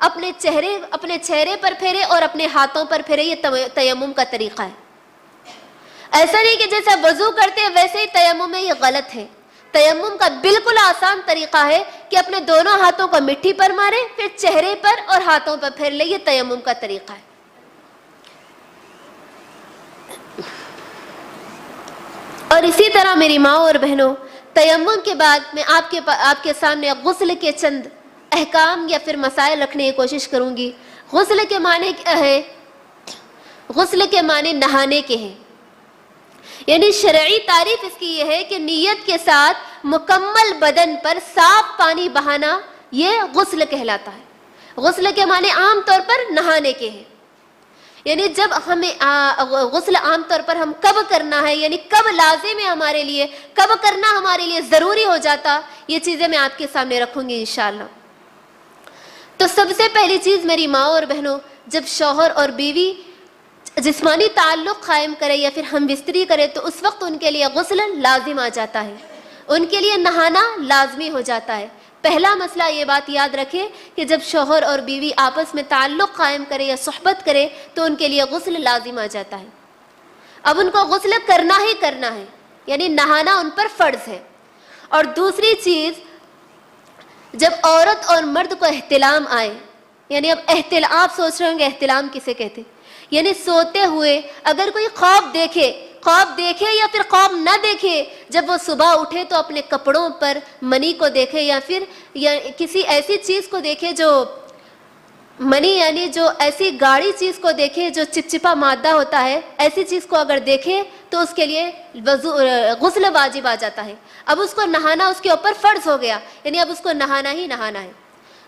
اپنے چہرے پر پھیرے اور اپنے ہاتھوں پر پھیرے. یہ تیمم کا طریقہ ہے. ایسا نہیں کہ جیسا وضو کرتے ہیں ویسے ہی تیمم ہے، یہ غلط ہے. تیمم کا بالکل آسان طریقہ ہے کہ اپنے دونوں ہاتھوں کو مٹی پر مارے، پھر چہرے پر اور ہاتھوں پر پھیر لے. یہ تیمم کا طریقہ ہے. اور اسی طرح میری ماں اور بہنوں، تیمم کے بعد میں آپ کے سامنے غسل کے چند احکام یا پھر مسائل رکھنے کی کوشش کروں گی. غسل کے معنی کیا ہے؟ غسل کے معنی نہانے کے ہیں. یعنی شرعی تعریف اس کی یہ ہے کہ نیت کے ساتھ مکمل بدن پر صاف پانی بہانا، یہ غسل کہلاتا ہے. غسل کے معنی عام طور پر نہانے کے ہیں. یعنی جب ہمیں غسل عام طور پر ہم کب کرنا ہے، یعنی کب لازم ہے ہمارے لیے، کب کرنا ہمارے لیے ضروری ہو جاتا، یہ چیزیں میں آپ کے سامنے رکھوں گی انشاءاللہ. تو سب سے پہلی چیز میری ماں اور بہنوں، جب شوہر اور بیوی جسمانی تعلق قائم کرے یا پھر ہم بستری کرے تو اس وقت ان کے لیے غسل لازم آ جاتا ہے، ان کے لیے نہانا لازمی ہو جاتا ہے. پہلا مسئلہ یہ بات یاد رکھیں کہ جب شوہر اور بیوی آپس میں تعلق قائم کرے یا صحبت کرے تو ان کے لیے غسل لازم آ جاتا ہے. اب ان کو غسل کرنا ہی کرنا ہے، یعنی نہانا ان پر فرض ہے. اور دوسری چیز، جب عورت اور مرد کو احتلام آئے، یعنی اب آپ سوچ رہے ہوں گے احتلام کسے کہتے، یعنی سوتے ہوئے اگر کوئی خواب دیکھے یا پھر خواب نہ دیکھے، جب وہ صبح اٹھے تو اپنے کپڑوں پر منی کو دیکھے یا پھر کسی ایسی چیز کو دیکھے جو منی، یعنی جو ایسی گاڑی چیز کو دیکھے جو چپچپا مادہ ہوتا ہے، ایسی چیز کو اگر دیکھے تو اس کے لیے غسل واجب آ جاتا ہے. اب اس کو نہانا اس کے اوپر فرض ہو گیا، یعنی اب اس کو نہانا ہی نہانا ہے.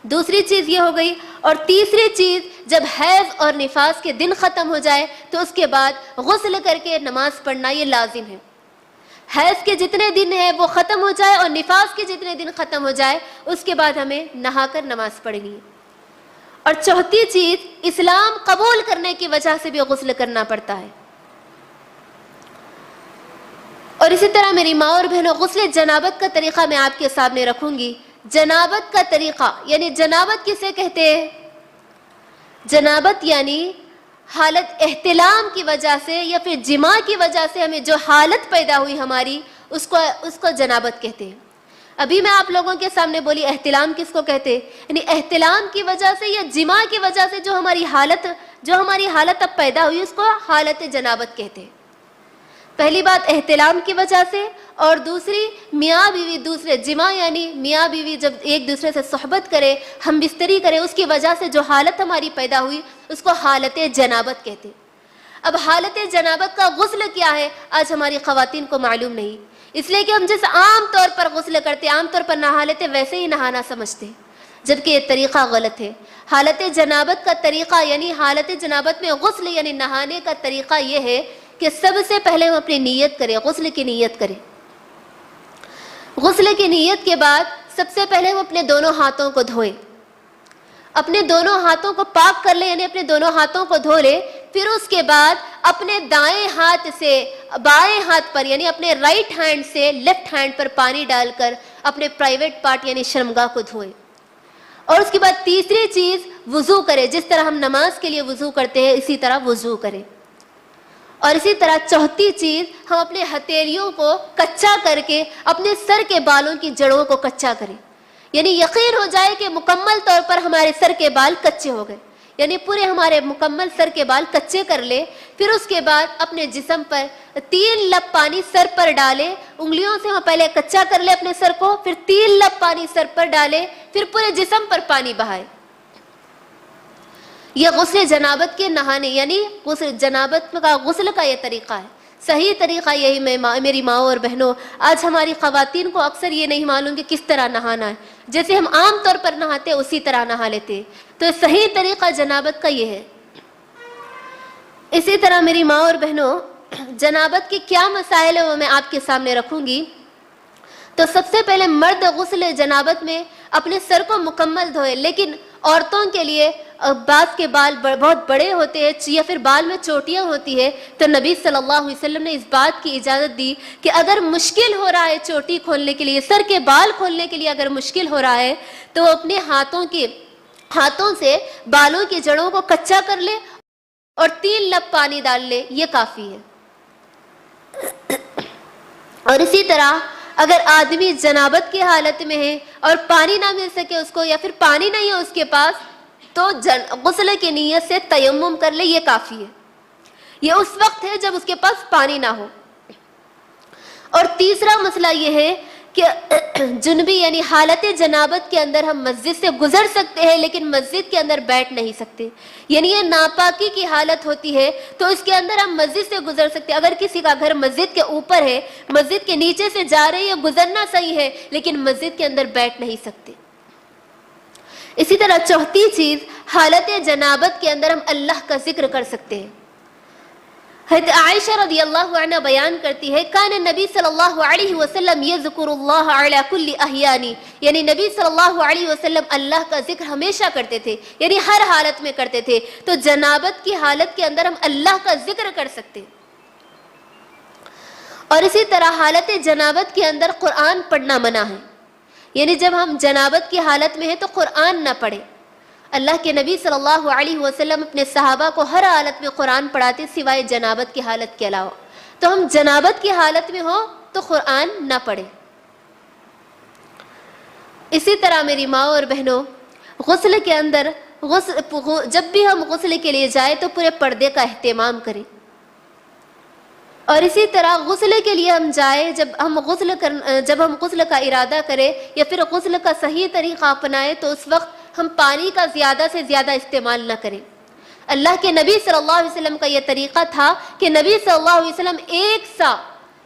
دوسری چیز یہ ہو گئی. اور تیسری چیز، جب حیض اور نفاس کے دن ختم ہو جائے تو اس کے بعد غسل کر کے نماز پڑھنا یہ لازم ہے. حیض کے جتنے دن ہیں وہ ختم ہو جائے اور نفاس کے جتنے دن ختم ہو جائے اس کے بعد ہمیں نہا کر نماز پڑھنی ہے. اور چوتھی چیز، اسلام قبول کرنے کی وجہ سے بھی غسل کرنا پڑتا ہے. اور اسی طرح میری ماں اور بہنوں، غسل جنابت کا طریقہ میں آپ کے سامنے رکھوں گی. جنابت کا طریقہ، یعنی جنابت کسے کہتے ہیں؟ جنابت یعنی حالت احتلام کی وجہ سے یا پھر جماع کی وجہ سے ہمیں جو حالت پیدا ہوئی ہماری، اس کو جنابت کہتے ہیں. ابھی میں آپ لوگوں کے سامنے بولی احتلام کس کو کہتے ہیں، یعنی احتلام کی وجہ سے یا جماع کی وجہ سے جو ہماری حالت اب پیدا ہوئی اس کو حالت جنابت کہتے ہیں. پہلی بات احتلام کی وجہ سے، اور دوسری میاں بیوی دوسرے جماع، یعنی میاں بیوی جب ایک دوسرے سے صحبت کرے، ہم بستری کرے، اس کی وجہ سے جو حالت ہماری پیدا ہوئی اس کو حالت جنابت کہتے. اب حالت جنابت کا غسل کیا ہے آج ہماری خواتین کو معلوم نہیں، اس لیے کہ ہم جیسے عام طور پر غسل کرتے، عام طور پر نہا لیتے، ویسے ہی نہانا سمجھتے، جبکہ یہ طریقہ غلط ہے. حالت جنابت کا طریقہ، یعنی حالت جنابت میں غسل یعنی نہانے کا طریقہ یہ ہے کہ سب سے پہلے ہم اپنی نیت کریں، غسل کی نیت کریں. غسل کی نیت کے بعد سب سے پہلے ہم اپنے دونوں ہاتھوں کو دھوئیں، اپنے دونوں ہاتھوں کو پاک کر لیں، یعنی اپنے دونوں ہاتھوں کو دھو لیں. پھر اس کے بعد اپنے دائیں ہاتھ سے بائیں ہاتھ پر، یعنی اپنے رائٹ ہینڈ سے لیفٹ ہینڈ پر پانی ڈال کر اپنے پرائیویٹ پارٹ یعنی شرمگاہ کو دھوئیں. اور اس کے بعد تیسری چیز، وضو کریں. جس طرح ہم نماز کے لیے وضو کرتے ہیں اسی طرح وضو کریں. اور اسی طرح چوتھی چیز، ہم اپنے ہتھیلیوں کو کچا کر کے اپنے سر کے بالوں کی جڑوں کو کچا کریں، یعنی یقین ہو جائے کہ مکمل طور پر ہمارے سر کے بال کچے ہو گئے، یعنی پورے ہمارے مکمل سر کے بال کچے کر لیں. پھر اس کے بعد اپنے جسم پر 3 لب پانی سر پر ڈالیں، انگلیوں سے ہم پہلے کچا کر لیں اپنے سر کو، پھر 3 لب پانی سر پر ڈالیں، پھر پورے جسم پر پانی بہائیں. یہ غسل جنابت کے نہانے، یعنی غسل جنابت کا غسل کا یہ طریقہ ہے. صحیح طریقہ یہی. میری ماں اور بہنوں، آج ہماری خواتین کو اکثر یہ نہیں معلوم کہ کس طرح نہانا ہے. جیسے ہم عام طور پر نہاتے اسی طرح نہا لیتے. تو صحیح طریقہ جنابت کا یہ ہے. اسی طرح میری ماں اور بہنوں، جنابت کے کیا مسائل ہیں وہ میں آپ کے سامنے رکھوں گی. تو سب سے پہلے مرد غسل جنابت میں اپنے سر کو مکمل دھوئے، لیکن عورتوں کے لیے بعض کے بال بہت بڑے ہوتے ہیں یا پھر بال میں چوٹیاں ہوتی ہے، تو نبی صلی اللہ علیہ وسلم نے اس بات کی اجازت دی کہ اگر مشکل ہو رہا ہے چوٹی کھولنے کے لیے، سر کے بال کھولنے کے لیے اگر مشکل ہو رہا ہے تو وہ اپنے ہاتھوں سے بالوں کی جڑوں کو کچا کر لے اور 3 لب پانی ڈال لے، یہ کافی ہے۔ اور اسی طرح اگر آدمی جنابت کی حالت میں ہے اور پانی نہ مل سکے اس کو، یا پھر پانی نہیں ہے اس کے پاس، تو غسل کی نیت سے تیمم کر لے، یہ کافی ہے۔ یہ اس وقت ہے جب اس کے پاس پانی نہ ہو۔ اور تیسرا مسئلہ یہ ہے کہ جنبی یعنی حالت جنابت کے اندر ہم مسجد سے گزر سکتے ہیں لیکن مسجد کے اندر بیٹھ نہیں سکتے، یعنی یہ ناپاکی کی حالت ہوتی ہے تو اس کے اندر ہم مسجد سے گزر سکتے ہیں۔ اگر کسی کا گھر مسجد کے اوپر ہے، مسجد کے نیچے سے جا رہے ہیں، گزرنا صحیح ہے لیکن مسجد کے اندر بیٹھ نہیں سکتے۔ اسی طرح چوتھی چیز، حالت جنابت کے اندر ہم اللہ کا ذکر کر سکتے ہیں۔ حضرت عائشہ رضی اللہ عنہ بیان کرتی ہے، کان نبی صلی اللہ علیہ وسلم یذکر اللہ علی کل احیانی، یعنی نبی صلی اللہ علیہ وسلم اللہ کا ذکر ہمیشہ کرتے تھے، یعنی ہر حالت میں کرتے تھے۔ تو جنابت کی حالت کے اندر ہم اللہ کا ذکر کر سکتے ہیں۔ اور اسی طرح حالت جنابت کے اندر قرآن پڑھنا منع ہے، یعنی جب ہم جنابت کی حالت میں ہیں تو قرآن نہ پڑھیں۔ اللہ کے نبی صلی اللہ علیہ وسلم اپنے صحابہ کو ہر حالت میں قرآن پڑھاتے سوائے جنابت کی حالت کے علاوہ۔ تو ہم جنابت کی حالت میں ہوں تو قرآن نہ پڑھیں۔ اسی طرح میری ماں اور بہنوں، غسل کے اندر جب بھی ہم غسل کے لیے جائیں تو پورے پردے کا اہتمام کریں۔ اور اسی طرح غسل کے لیے ہم جائیں، جب ہم غسل کا ارادہ کریں یا پھر غسل کا صحیح طریقہ اپنائیں تو اس وقت ہم پانی کا زیادہ سے زیادہ استعمال نہ کریں۔ اللہ کے نبی صلی اللہ علیہ وسلم کا یہ طریقہ تھا کہ نبی صلی اللہ علیہ وسلم ایک سا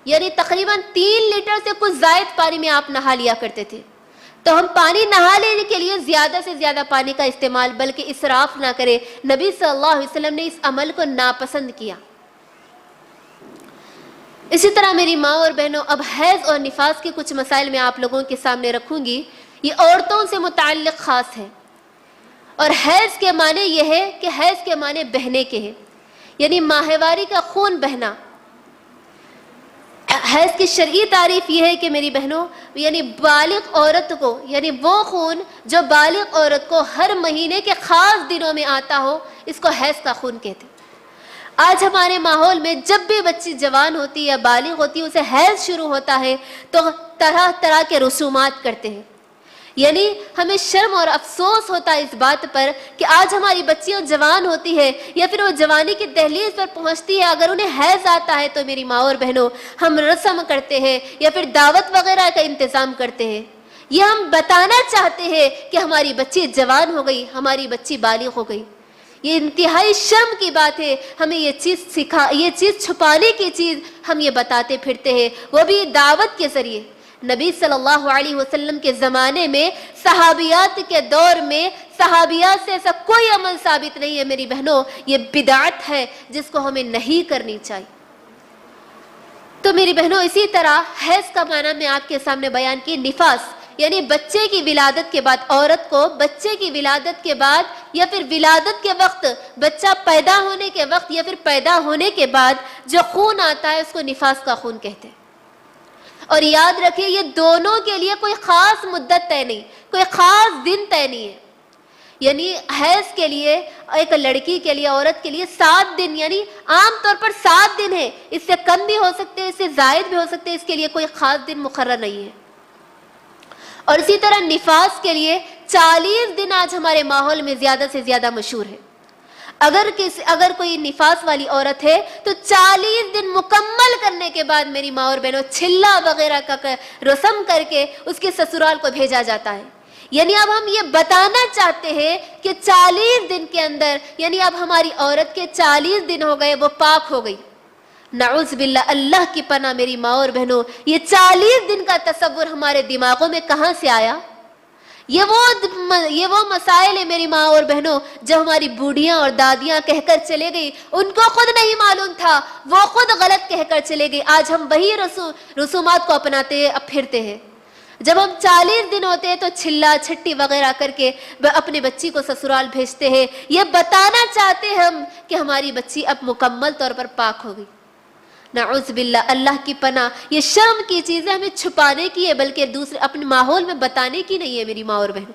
یعنی تقریباً 3 لیٹر سے کچھ زائد پانی میں آپ نہا لیا کرتے تھے۔ تو ہم پانی نہا لینے کے لیے زیادہ سے زیادہ پانی کا استعمال بلکہ اسراف نہ کریں۔ نبی صلی اللہ علیہ وسلم نے اس عمل کو ناپسند کیا۔ اسی طرح میری ماں اور بہنوں، اب حیض اور نفاس کے کچھ مسائل میں آپ لوگوں کے سامنے رکھوں گی۔ یہ عورتوں سے متعلق خاص ہے، اور حیض کے معنی یہ ہے کہ حیض کے معنی بہنے کے ہیں، یعنی ماہواری کا خون بہنا۔ حیض کی شرعی تعریف یہ ہے کہ میری بہنوں، یعنی بالغ عورت کو، یعنی وہ خون جو بالغ عورت کو ہر مہینے کے خاص دنوں میں آتا ہو، اس کو حیض کا خون کہتے ہیں۔ آج ہمارے ماحول میں جب بھی بچی جوان ہوتی ہے یا بالغ ہوتی ہے، اسے حیض شروع ہوتا ہے تو طرح طرح کے رسومات کرتے ہیں، یعنی ہمیں شرم اور افسوس ہوتا ہے اس بات پر کہ آج ہماری بچیاں جوان ہوتی ہے یا پھر وہ جوانی کی دہلیز پر پہنچتی ہے، اگر انہیں حیض آتا ہے تو میری ماں اور بہنوں ہم رسم کرتے ہیں یا پھر دعوت وغیرہ کا انتظام کرتے ہیں۔ یہ ہم بتانا چاہتے ہیں کہ ہماری بچی جوان ہو گئی، ہماری بچی بالغ ہو گئی۔ یہ انتہائی شرم کی بات ہے، ہمیں یہ چیز چھپانے کی چیز ہم یہ بتاتے پھرتے ہیں، وہ بھی دعوت کے ذریعے۔ نبی صلی اللہ علیہ وسلم کے زمانے میں، صحابیات کے دور میں، صحابیات سے ایسا کوئی عمل ثابت نہیں ہے میری بہنوں، یہ بدعت ہے جس کو ہمیں نہیں کرنی چاہیے۔ تو میری بہنوں، اسی طرح حیض کا معنی میں آپ کے سامنے بیان کی، نفاس یعنی بچے کی ولادت کے بعد، عورت کو بچے کی ولادت کے بعد یا پھر ولادت کے وقت، بچہ پیدا ہونے کے وقت یا پھر پیدا ہونے کے بعد جو خون آتا ہے اس کو نفاس کا خون کہتے ہیں۔ اور یاد رکھیں، یہ دونوں کے لیے کوئی خاص مدت طے نہیں، کوئی خاص دن طے نہیں ہے۔ یعنی حیض کے لیے ایک لڑکی کے لیے، عورت کے لیے 7 دن، یعنی عام طور پر 7 دن ہے، اس سے کم بھی ہو سکتے ہیں، اس سے زائد بھی ہو سکتے ہیں، اس کے لیے کوئی خاص دن مقرر نہیں ہے۔ اور اسی طرح نفاس کے لیے 40 دن آج ہمارے ماحول میں زیادہ سے زیادہ مشہور ہے۔ اگر کوئی نفاس والی عورت ہے تو 40 دن مکمل کرنے کے بعد میری ماں اور بہنوں چھلا وغیرہ کا رسم کر کے اس کے سسرال کو بھیجا جاتا ہے۔ یعنی اب ہم یہ بتانا چاہتے ہیں کہ 40 دن کے اندر، یعنی اب ہماری عورت کے 40 دن ہو گئے، وہ پاک ہو گئی۔ نعوذ باللہ، اللہ کی پناہ میری ماں اور بہنوں، یہ 40 دن کا تصور ہمارے دماغوں میں کہاں سے آیا؟ یہ وہ مسائل ہیں میری ماں اور بہنوں جو ہماری بوڑھیاں اور دادیاں کہہ کر چلے گئی، ان کو خود نہیں معلوم تھا، وہ خود غلط کہہ کر چلے گئی۔ آج ہم وہی رسومات کو اپناتے ہیں، اب پھرتے ہیں۔ جب ہم 40 دن ہوتے ہیں تو چھلا چھٹی وغیرہ کر کے اپنے بچی کو سسرال بھیجتے ہیں، یہ بتانا چاہتے ہیں ہم کہ ہماری بچی اب مکمل طور پر پاک ہو گئی۔ نعوذ باللہ، اللہ کی پناہ، یہ شرم کی چیزیں ہمیں چھپانے کی ہے، بلکہ دوسرے اپنے ماحول میں بتانے کی نہیں ہے میری ماں اور بہن۔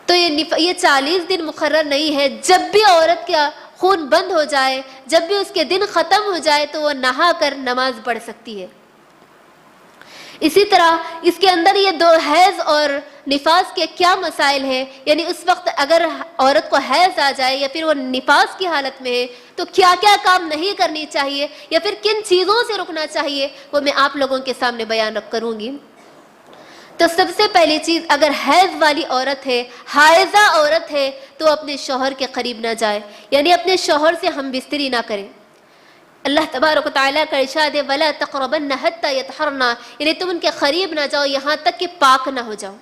تو یہ 40 دن مقرر نہیں ہے، جب بھی عورت کا خون بند ہو جائے، جب بھی اس کے دن ختم ہو جائے تو وہ نہا کر نماز پڑھ سکتی ہے۔ اسی طرح اس کے اندر یہ دو حیض اور نفاس کے کیا مسائل ہیں، یعنی اس وقت اگر عورت کو حیض آ جائے یا پھر وہ نفاس کی حالت میں ہے تو کیا کیا کام نہیں کرنی چاہیے یا پھر کن چیزوں سے رکنا چاہیے، وہ میں آپ لوگوں کے سامنے بیان کروں گی۔ تو سب سے پہلی چیز، اگر حیض والی عورت ہے، حائضہ عورت ہے، تو اپنے شوہر کے قریب نہ جائے، یعنی اپنے شوہر سے ہم بستری نہ کریں۔ اللہ تبارک و تعالیٰ کا ارشاد ہے وَلَا تَقْرَبَنَّ حَتَّى يَطْهَرْنَ، یعنی تم ان کے قریب نہ جاؤ یہاں تک کہ پاک نہ ہو جاؤ۔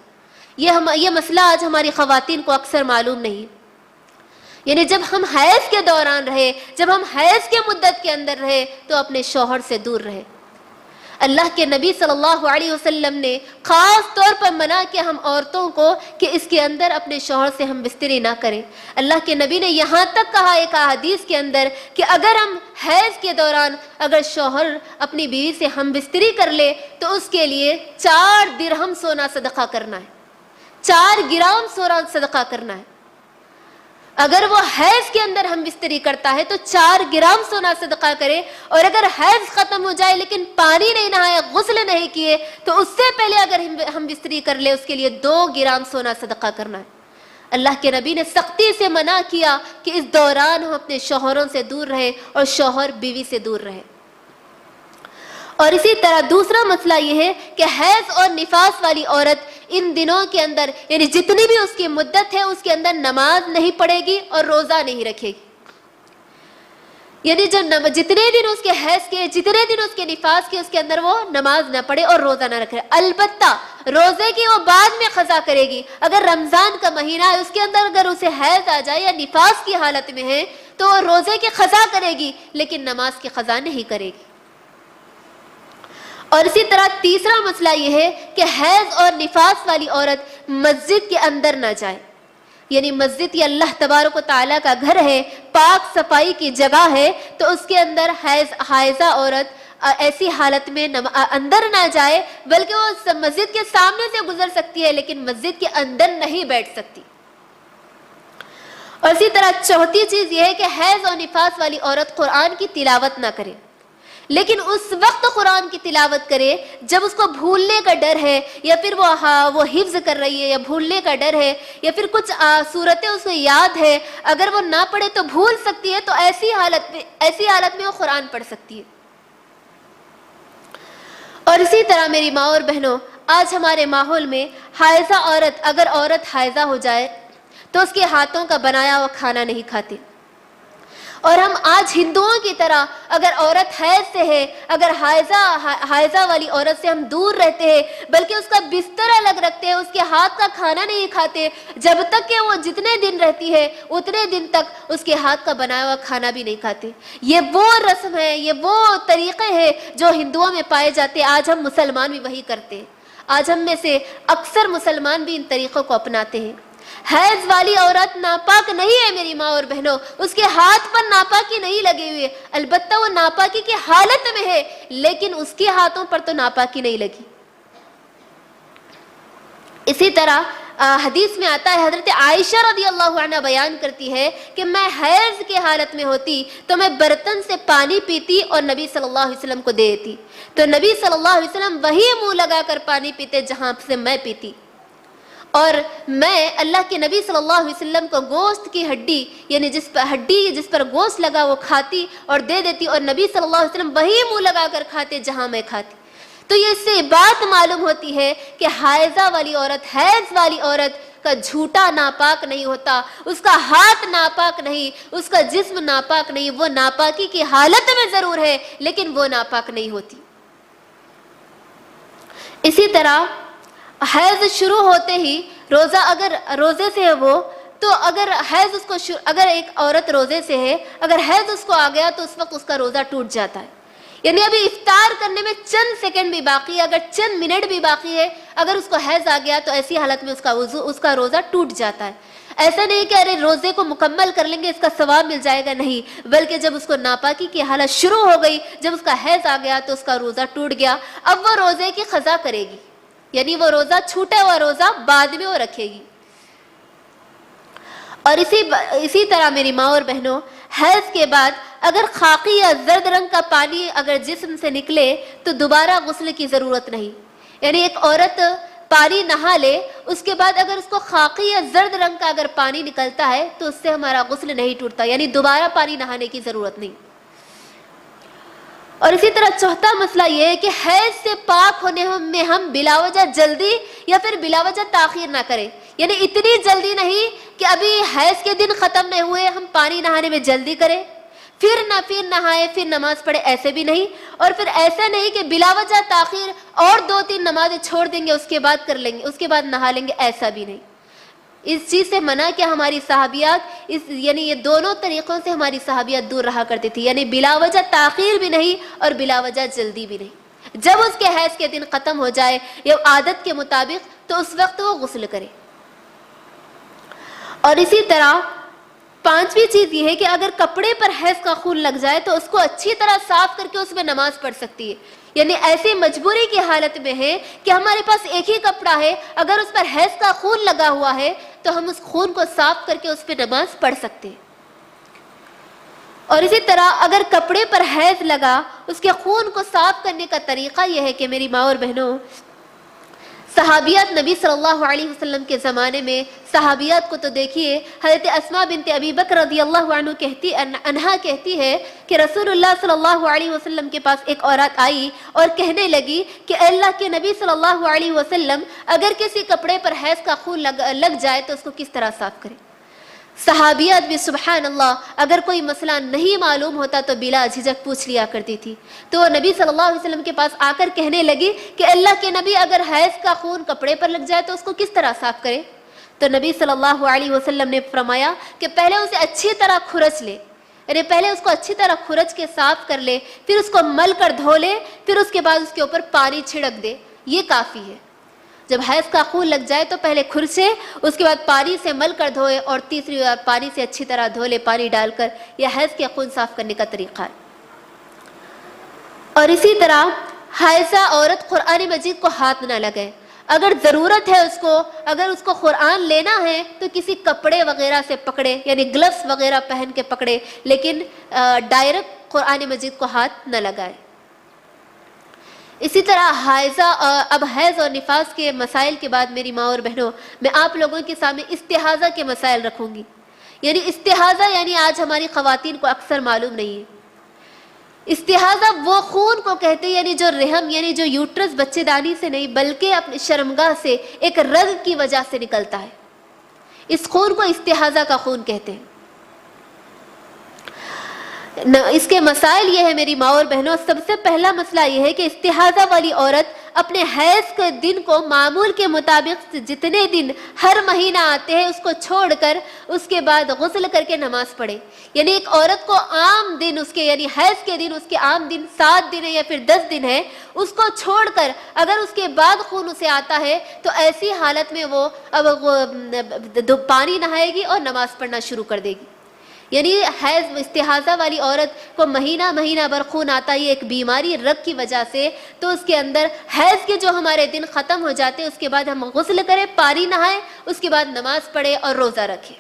یہ مسئلہ آج ہماری خواتین کو اکثر معلوم نہیں، یعنی جب ہم حیض کے دوران رہے، جب ہم حیض کے مدت کے اندر رہے تو اپنے شوہر سے دور رہے۔ اللہ کے نبی صلی اللہ علیہ وسلم نے خاص طور پر منع کیا ہم عورتوں کو کہ اس کے اندر اپنے شوہر سے ہم بستری نہ کریں۔ اللہ کے نبی نے یہاں تک کہا ایک حدیث کے اندر کہ اگر ہم حیض کے دوران اگر شوہر اپنی بیوی سے ہم بستری کر لے تو اس کے لیے 4 درہم سونا صدقہ کرنا ہے، 4 گرام سونا صدقہ کرنا ہے۔ اگر وہ حیض کے اندر ہم بستری کرتا ہے تو 4 گرام سونا صدقہ کرے، اور اگر حیض ختم ہو جائے لیکن پانی نہیں نہایا، غسل نہیں کیے، تو اس سے پہلے اگر ہم بستری کر لے اس کے لیے 2 گرام سونا صدقہ کرنا ہے۔ اللہ کے نبی نے سختی سے منع کیا کہ اس دوران ہم اپنے شوہروں سے دور رہیں اور شوہر بیوی سے دور رہے۔ اور اسی طرح دوسرا مسئلہ یہ ہے کہ حیض اور نفاس والی عورت ان دنوں کے اندر، یعنی جتنی بھی اس کی مدت ہے اس کے اندر نماز نہیں پڑھے گی اور روزہ نہیں رکھے گی، یعنی جتنے دن اس کے حیض کے، جتنے دن اس کے نفاس کے، اس کے اندر وہ نماز نہ پڑھے اور روزہ نہ رکھے۔ البتہ روزے کی وہ بعد میں قضا کرے گی۔ اگر رمضان کا مہینہ ہے اس کے اندر اگر اسے حیض آ جائے یا نفاس کی حالت میں ہے تو وہ روزے کی قضا کرے گی لیکن نماز کی قضا نہیں کرے گی۔ اور اسی طرح تیسرا مسئلہ یہ ہے کہ حیض اور نفاس والی عورت مسجد کے اندر نہ جائے، یعنی مسجد یہ اللہ تبارک و تعالیٰ کا گھر ہے، پاک صفائی کی جگہ ہے، تو اس کے اندر حائضہ عورت ایسی حالت میں اندر نہ جائے، بلکہ وہ مسجد کے سامنے سے گزر سکتی ہے لیکن مسجد کے اندر نہیں بیٹھ سکتی۔ اور اسی طرح چوتھی چیز یہ ہے کہ حیض اور نفاس والی عورت قرآن کی تلاوت نہ کرے، لیکن اس وقت قرآن کی تلاوت کرے جب اس کو بھولنے کا ڈر ہے، یا پھر وہ حفظ کر رہی ہے یا بھولنے کا ڈر ہے، یا پھر کچھ صورتیں اس کو یاد ہے، اگر وہ نہ پڑھے تو بھول سکتی ہے، تو ایسی حالت میں وہ قرآن پڑھ سکتی ہے۔ اور اسی طرح میری ماں اور بہنوں، آج ہمارے ماحول میں حائضہ عورت، اگر عورت حائضہ ہو جائے تو اس کے ہاتھوں کا بنایا ہوا کھانا نہیں کھاتی، اور ہم آج ہندوؤں کی طرح اگر عورت حیض سے ہے، اگر حائضہ والی عورت سے ہم دور رہتے ہیں، بلکہ اس کا بستر الگ رکھتے ہیں، اس کے ہاتھ کا کھانا نہیں کھاتے، جب تک کہ وہ جتنے دن رہتی ہے اتنے دن تک اس کے ہاتھ کا بنایا ہوا کھانا بھی نہیں کھاتے۔ یہ وہ رسم ہے، یہ وہ طریقے ہیں جو ہندوؤں میں پائے جاتے ہیں، آج ہم مسلمان بھی وہی کرتے ہیں۔ آج ہم میں سے اکثر مسلمان بھی ان طریقوں کو اپناتے ہیں۔ حیض والی عورت ناپاک نہیں ہے میری ماں اور بہنوں، اس کے ہاتھ پر ناپاکی نہیں لگی ہوئی ہے، البتہ وہ ناپاکی کی حالت میں ہے لیکن اس کے ہاتھوں پر تو ناپاکی نہیں لگی۔ اسی طرح حدیث میں آتا ہے، حضرت عائشہ رضی اللہ عنہ بیان کرتی ہے کہ میں حیض کے حالت میں ہوتی تو میں برتن سے پانی پیتی اور نبی صلی اللہ علیہ وسلم کو دے دیتی، تو نبی صلی اللہ علیہ وسلم وہی منہ لگا کر پانی پیتے جہاں سے میں پیتی، اور میں اللہ کے نبی صلی اللہ علیہ وسلم کو گوشت کی ہڈی، یعنی جس پر گوشت لگا وہ کھاتی اور دے دیتی، اور نبی صلی اللہ علیہ وسلم وہی منہ لگا کر کھاتے جہاں میں کھاتی۔ تو یہ اس سے بات معلوم ہوتی ہے کہ حائضہ والی عورت، حیض والی عورت کا جھوٹا ناپاک نہیں ہوتا، اس کا ہاتھ ناپاک نہیں، اس کا جسم ناپاک نہیں، وہ ناپاکی کی حالت میں ضرور ہے لیکن وہ ناپاک نہیں ہوتی۔ اسی طرح حیض شروع ہوتے ہی روزہ، اگر روزے سے ہے وہ، تو اگر حیض اس کو اگر ایک عورت روزے سے ہے، اگر حیض اس کو آ گیا تو اس وقت اس کا روزہ ٹوٹ جاتا ہے، یعنی ابھی افطار کرنے میں چند سیکنڈ بھی باقی ہے، اگر چند منٹ بھی باقی ہے، اگر اس کو حیض آ گیا تو ایسی حالت میں اس کا روزہ ٹوٹ جاتا ہے۔ ایسا نہیں کہ ارے روزے کو مکمل کر لیں گے اس کا ثواب مل جائے گا، نہیں، بلکہ جب اس کو ناپاکی کی حالت شروع ہو گئی، جب اس کا حیض آ گیا تو اس کا روزہ ٹوٹ گیا، اب وہ روزے کی قضا کرے گی، یعنی وہ روزہ چھوٹا ہوا روزہ بعد میں وہ رکھے گی۔ اور اسی طرح میری ماں اور بہنوں، حیض کے بعد اگر خاکی یا زرد رنگ کا پانی اگر جسم سے نکلے تو دوبارہ غسل کی ضرورت نہیں. یعنی ایک عورت پانی نہا لے، اس کے بعد اگر اس کو خاکی یا زرد رنگ کا اگر پانی نکلتا ہے تو اس سے ہمارا غسل نہیں ٹوٹتا، یعنی دوبارہ پانی نہانے کی ضرورت نہیں. اور اسی طرح چوتھا مسئلہ یہ ہے کہ حیض سے پاک ہونے میں ہم بلا وجہ جلدی یا پھر بلا وجہ تاخیر نہ کریں. یعنی اتنی جلدی نہیں کہ ابھی حیض کے دن ختم نہیں ہوئے ہم پانی نہانے میں جلدی کریں، پھر نہائے پھر نماز پڑھے، ایسے بھی نہیں. اور پھر ایسا نہیں کہ بلا وجہ تاخیر اور 2-3 نمازیں چھوڑ دیں گے، اس کے بعد کر لیں گے، اس کے بعد نہا لیں گے، ایسا بھی نہیں. اس چیز سے منع کیا ہماری صحابیات، یعنی یہ دونوں طریقوں سے ہماری صحابیات دور رہا کرتی تھی. یعنی بلا وجہ تاخیر بھی نہیں اور بلا وجہ جلدی بھی نہیں. جب اس کے حیض کے دن ختم ہو جائے یا عادت کے مطابق تو اس وقت وہ غسل کرے. اور اسی طرح 5ویں چیز یہ ہے کہ اگر کپڑے پر حیض کا خون لگ جائے تو اس کو اچھی طرح صاف کر کے اس میں نماز پڑھ سکتی ہے. یعنی ایسی مجبوری کی حالت میں ہے کہ ہمارے پاس ایک ہی کپڑا ہے، اگر اس پر حیض کا خون لگا ہوا ہے تو ہم اس خون کو صاف کر کے اس پہ نماز پڑھ سکتے ہیں. اور اسی طرح اگر کپڑے پر حیض لگا، اس کے خون کو صاف کرنے کا طریقہ یہ ہے کہ میری ماں اور بہنوں، صحابیات نبی صلی اللہ علیہ وسلم کے زمانے میں صحابیات کو تو دیکھیے، حضرت اسماء بنت ابی بکر رضی اللہ عنہا کہتی ہے کہ رسول اللہ صلی اللہ علیہ وسلم کے پاس ایک عورت آئی اور کہنے لگی کہ اللہ کے نبی صلی اللہ علیہ وسلم اگر کسی کپڑے پر حیض کا خون لگ جائے تو اس کو کس طرح صاف کرے. صحابیات بھی سبحان اللہ اگر کوئی مسئلہ نہیں معلوم ہوتا تو بلا جھجک پوچھ لیا کرتی تھی. تو وہ نبی صلی اللہ علیہ وسلم کے پاس آ کر کہنے لگی کہ اللہ کے نبی اگر حیض کا خون کپڑے پر لگ جائے تو اس کو کس طرح صاف کرے. تو نبی صلی اللہ علیہ وسلم نے فرمایا کہ پہلے اسے اچھی طرح کھرچ لے، یعنی پہلے اس کو اچھی طرح کھرچ کے صاف کر لے، پھر اس کو مل کر دھو لے، پھر اس کے بعد اس کے اوپر پانی چھڑک دے، یہ کافی ہے. جب حیض کا خون لگ جائے تو پہلے کھرچے، اس کے بعد پانی سے مل کر دھوئے، اور تیسری بار پانی سے اچھی طرح دھو لے پانی ڈال کر. یہ حیض کے خون صاف کرنے کا طریقہ ہے. اور اسی طرح حائضہ عورت قرآن مجید کو ہاتھ نہ لگائے. اگر ضرورت ہے اگر اس کو قرآن لینا ہے تو کسی کپڑے وغیرہ سے پکڑے، یعنی گلفز وغیرہ پہن کے پکڑے، لیکن ڈائریکٹ قرآن مجید کو ہاتھ نہ لگائے. اسی طرح اب حیض اور نفاس کے مسائل کے بعد میری ماں اور بہنوں، میں آپ لوگوں کے سامنے استحاضہ کے مسائل رکھوں گی. یعنی استحاضہ یعنی آج ہماری خواتین کو اکثر معلوم نہیں ہے. استحاضہ وہ خون کو کہتے ہیں، یعنی جو رحم یعنی جو یوٹرس بچے دانی سے نہیں بلکہ اپنی شرمگاہ سے ایک رگ کی وجہ سے نکلتا ہے. اس خون کو استحاضہ کا خون کہتے ہیں. اس کے مسائل یہ ہے میری ماں اور بہنوں، سب سے پہلا مسئلہ یہ ہے کہ استحاضہ والی عورت اپنے حیض کے دن کو معمول کے مطابق جتنے دن ہر مہینہ آتے ہیں اس کو چھوڑ کر اس کے بعد غسل کر کے نماز پڑھے. یعنی ایک عورت کو عام دن اس کے یعنی حیض کے دن اس کے عام دن 7 دن ہے یا پھر 10 دن ہے، اس کو چھوڑ کر اگر اس کے بعد خون اسے آتا ہے تو ایسی حالت میں وہ اب پانی نہائے گی اور نماز پڑھنا شروع کر دے گی. یعنی حیض استحاضہ والی عورت کو مہینہ بھر خون آتا ہے ایک بیماری رگ کی وجہ سے، تو اس کے اندر حیض کے جو ہمارے دن ختم ہو جاتے ہیں اس کے بعد ہم غسل کریں، پانی نہائیں، اس کے بعد نماز پڑھے اور روزہ رکھیں.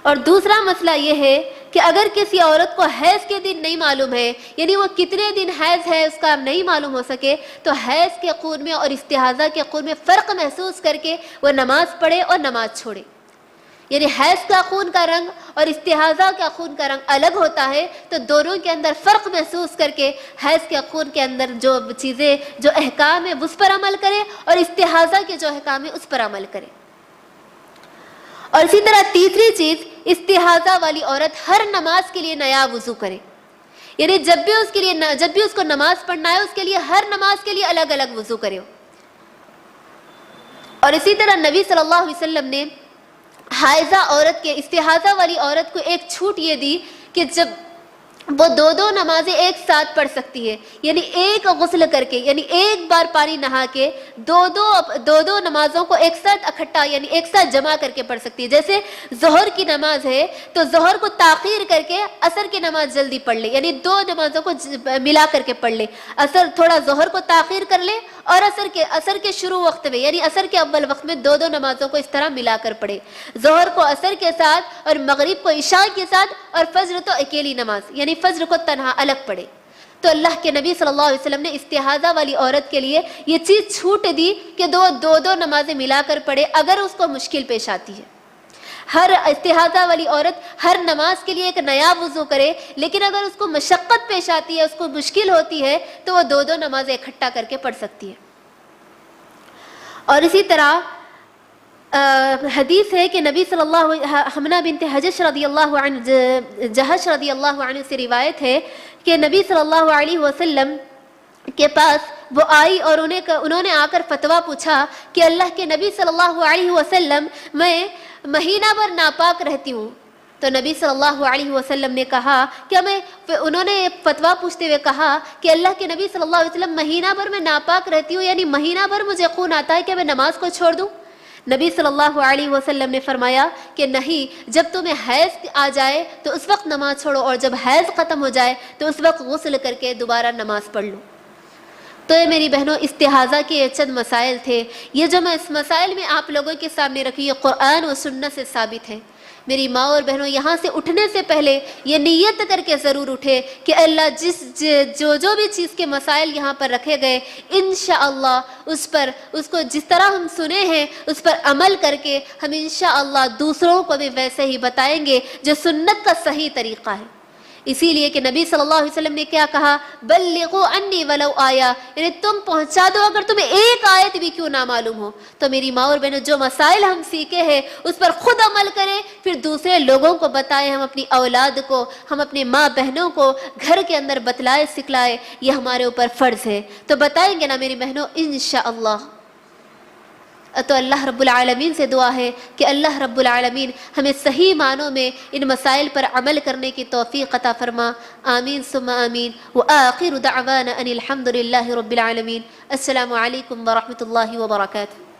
اور دوسرا مسئلہ یہ ہے کہ اگر کسی عورت کو حیض کے دن نہیں معلوم ہے، یعنی وہ کتنے دن حیض ہے اس کا نہیں معلوم ہو سکے، تو حیض کے خون میں اور استحاضہ کے خون میں فرق محسوس کر کے وہ نماز پڑھے اور نماز چھوڑے. یعنی حیض کا خون کا رنگ اور استحاضہ کا خون کا رنگ الگ ہوتا ہے، تو دونوں کے اندر فرق محسوس کر کے حیض کے خون کے اندر جو چیزیں جو احکام ہے اس پر عمل کرے اور استحاضہ کے جو احکام ہے اس پر عمل کرے. اور اسی طرح تیسری چیز، استحاضہ والی عورت ہر نماز کے لیے نیا وضو کرے. یعنی جب بھی اس کو نماز پڑھنا ہے اس کے لیے ہر نماز کے لیے الگ الگ وضو کرے. اور اسی طرح نبی صلی اللہ علیہ وسلم نے حائضہ عورت کے استحاضہ والی عورت کو ایک چھوٹ یہ دی کہ جب وہ دو نمازیں ایک ساتھ پڑھ سکتی ہے، یعنی ایک غسل کر کے، یعنی ایک بار پانی نہا کے دو نمازوں کو ایک ساتھ اکٹھا یعنی ایک ساتھ جمع کر کے پڑھ سکتی ہے. جیسے ظہر کی نماز ہے تو ظہر کو تاخیر کر کے عصر کی نماز جلدی پڑھ لے، یعنی 2 نمازوں کو ملا کر کے پڑھ لے. عصر تھوڑا ظہر کو تاخیر کر لے اور عصر کے شروع وقت میں یعنی عصر کے اول وقت میں دو نمازوں کو اس طرح ملا کر پڑھے، ظہر کو عصر کے ساتھ اور مغرب کو عشاء کے ساتھ، اور فجر تو اکیلی نماز یعنی فجر کو تنہا الگ پڑھے۔ تو اللہ کے نبی صلی اللہ علیہ وسلم نے استحاضہ والی عورت کے لیے یہ چیز چھوٹ دی کہ دو نمازیں ملا کر پڑھے اگر اس کو مشکل پیش آتی ہے۔ ہر استحاضہ والی عورت ہر نماز کے لیے ایک نیا وضو کرے، لیکن اگر اس کو مشقت پیش آتی ہے، اس کو مشکل ہوتی ہے، تو وہ دو نمازیں اکٹھا کر کے پڑھ سکتی ہے۔ اور اسی طرح حدیث ہے کہ نبی صلی اللہ حمنہ بنت جحش رضی اللہ عنہ سے روایت ہے کہ نبی صلی اللہ علیہ وسلم کے پاس وہ آئی اور انہوں نے آ کر فتویٰ پوچھا کہ اللہ کے نبی صلی اللہ علیہ وسلم میں مہینہ بھر ناپاک رہتی ہوں۔ تو نبی صلی اللہ علیہ وسلم نے کہا کہ انہوں نے فتویٰ پوچھتے ہوئے کہا کہ اللہ کے نبی صلی اللہ علیہ وسلم مہینہ بھر میں ناپاک رہتی ہوں یعنی مہینہ بھر مجھے خون آتا ہے کہ میں نماز کو چھوڑ دوں؟ نبی صلی اللہ علیہ وسلم نے فرمایا کہ نہیں، جب تمہیں حیض آ جائے تو اس وقت نماز چھوڑو، اور جب حیض ختم ہو جائے تو اس وقت غسل کر کے دوبارہ نماز پڑھ لو۔ تو یہ میری بہنوں استحاضہ کے چند مسائل تھے، یہ جو میں اس مسائل میں آپ لوگوں کے سامنے رکھی یہ قرآن و سنت سے ثابت ہے۔ میری ماں اور بہنوں یہاں سے اٹھنے سے پہلے یہ نیت کر کے ضرور اٹھے کہ اللہ جو بھی چیز کے مسائل یہاں پر رکھے گئے انشاءاللہ اس کو جس طرح ہم سنے ہیں اس پر عمل کر کے ہم انشاءاللہ دوسروں کو بھی ویسے ہی بتائیں گے جو سنت کا صحیح طریقہ ہے۔ اسی لیے کہ نبی صلی اللہ علیہ وسلم نے کیا کہا، بلغوا انی ولو آیا، یعنی تم پہنچا دو اگر تمہیں ایک آیت بھی کیوں نہ معلوم ہو۔ تو میری ماں اور بہنوں جو مسائل ہم سیکھے ہیں اس پر خود عمل کریں، پھر دوسرے لوگوں کو بتائیں، ہم اپنی اولاد کو، ہم اپنے ماں بہنوں کو گھر کے اندر بتلائے سکھلائے، یہ ہمارے اوپر فرض ہے۔ تو بتائیں گے نا میری بہنوں انشاءاللہ۔ تو اللہ رب العالمین سے دعا ہے کہ اللہ رب العالمین ہمیں صحیح معنوں میں ان مسائل پر عمل کرنے کی توفیق عطا فرما، آمین ثم آمین۔ وآخر دعوانا ان الحمد للہ رب العالمین۔ السلام علیکم ورحمۃ اللہ وبرکاتہ۔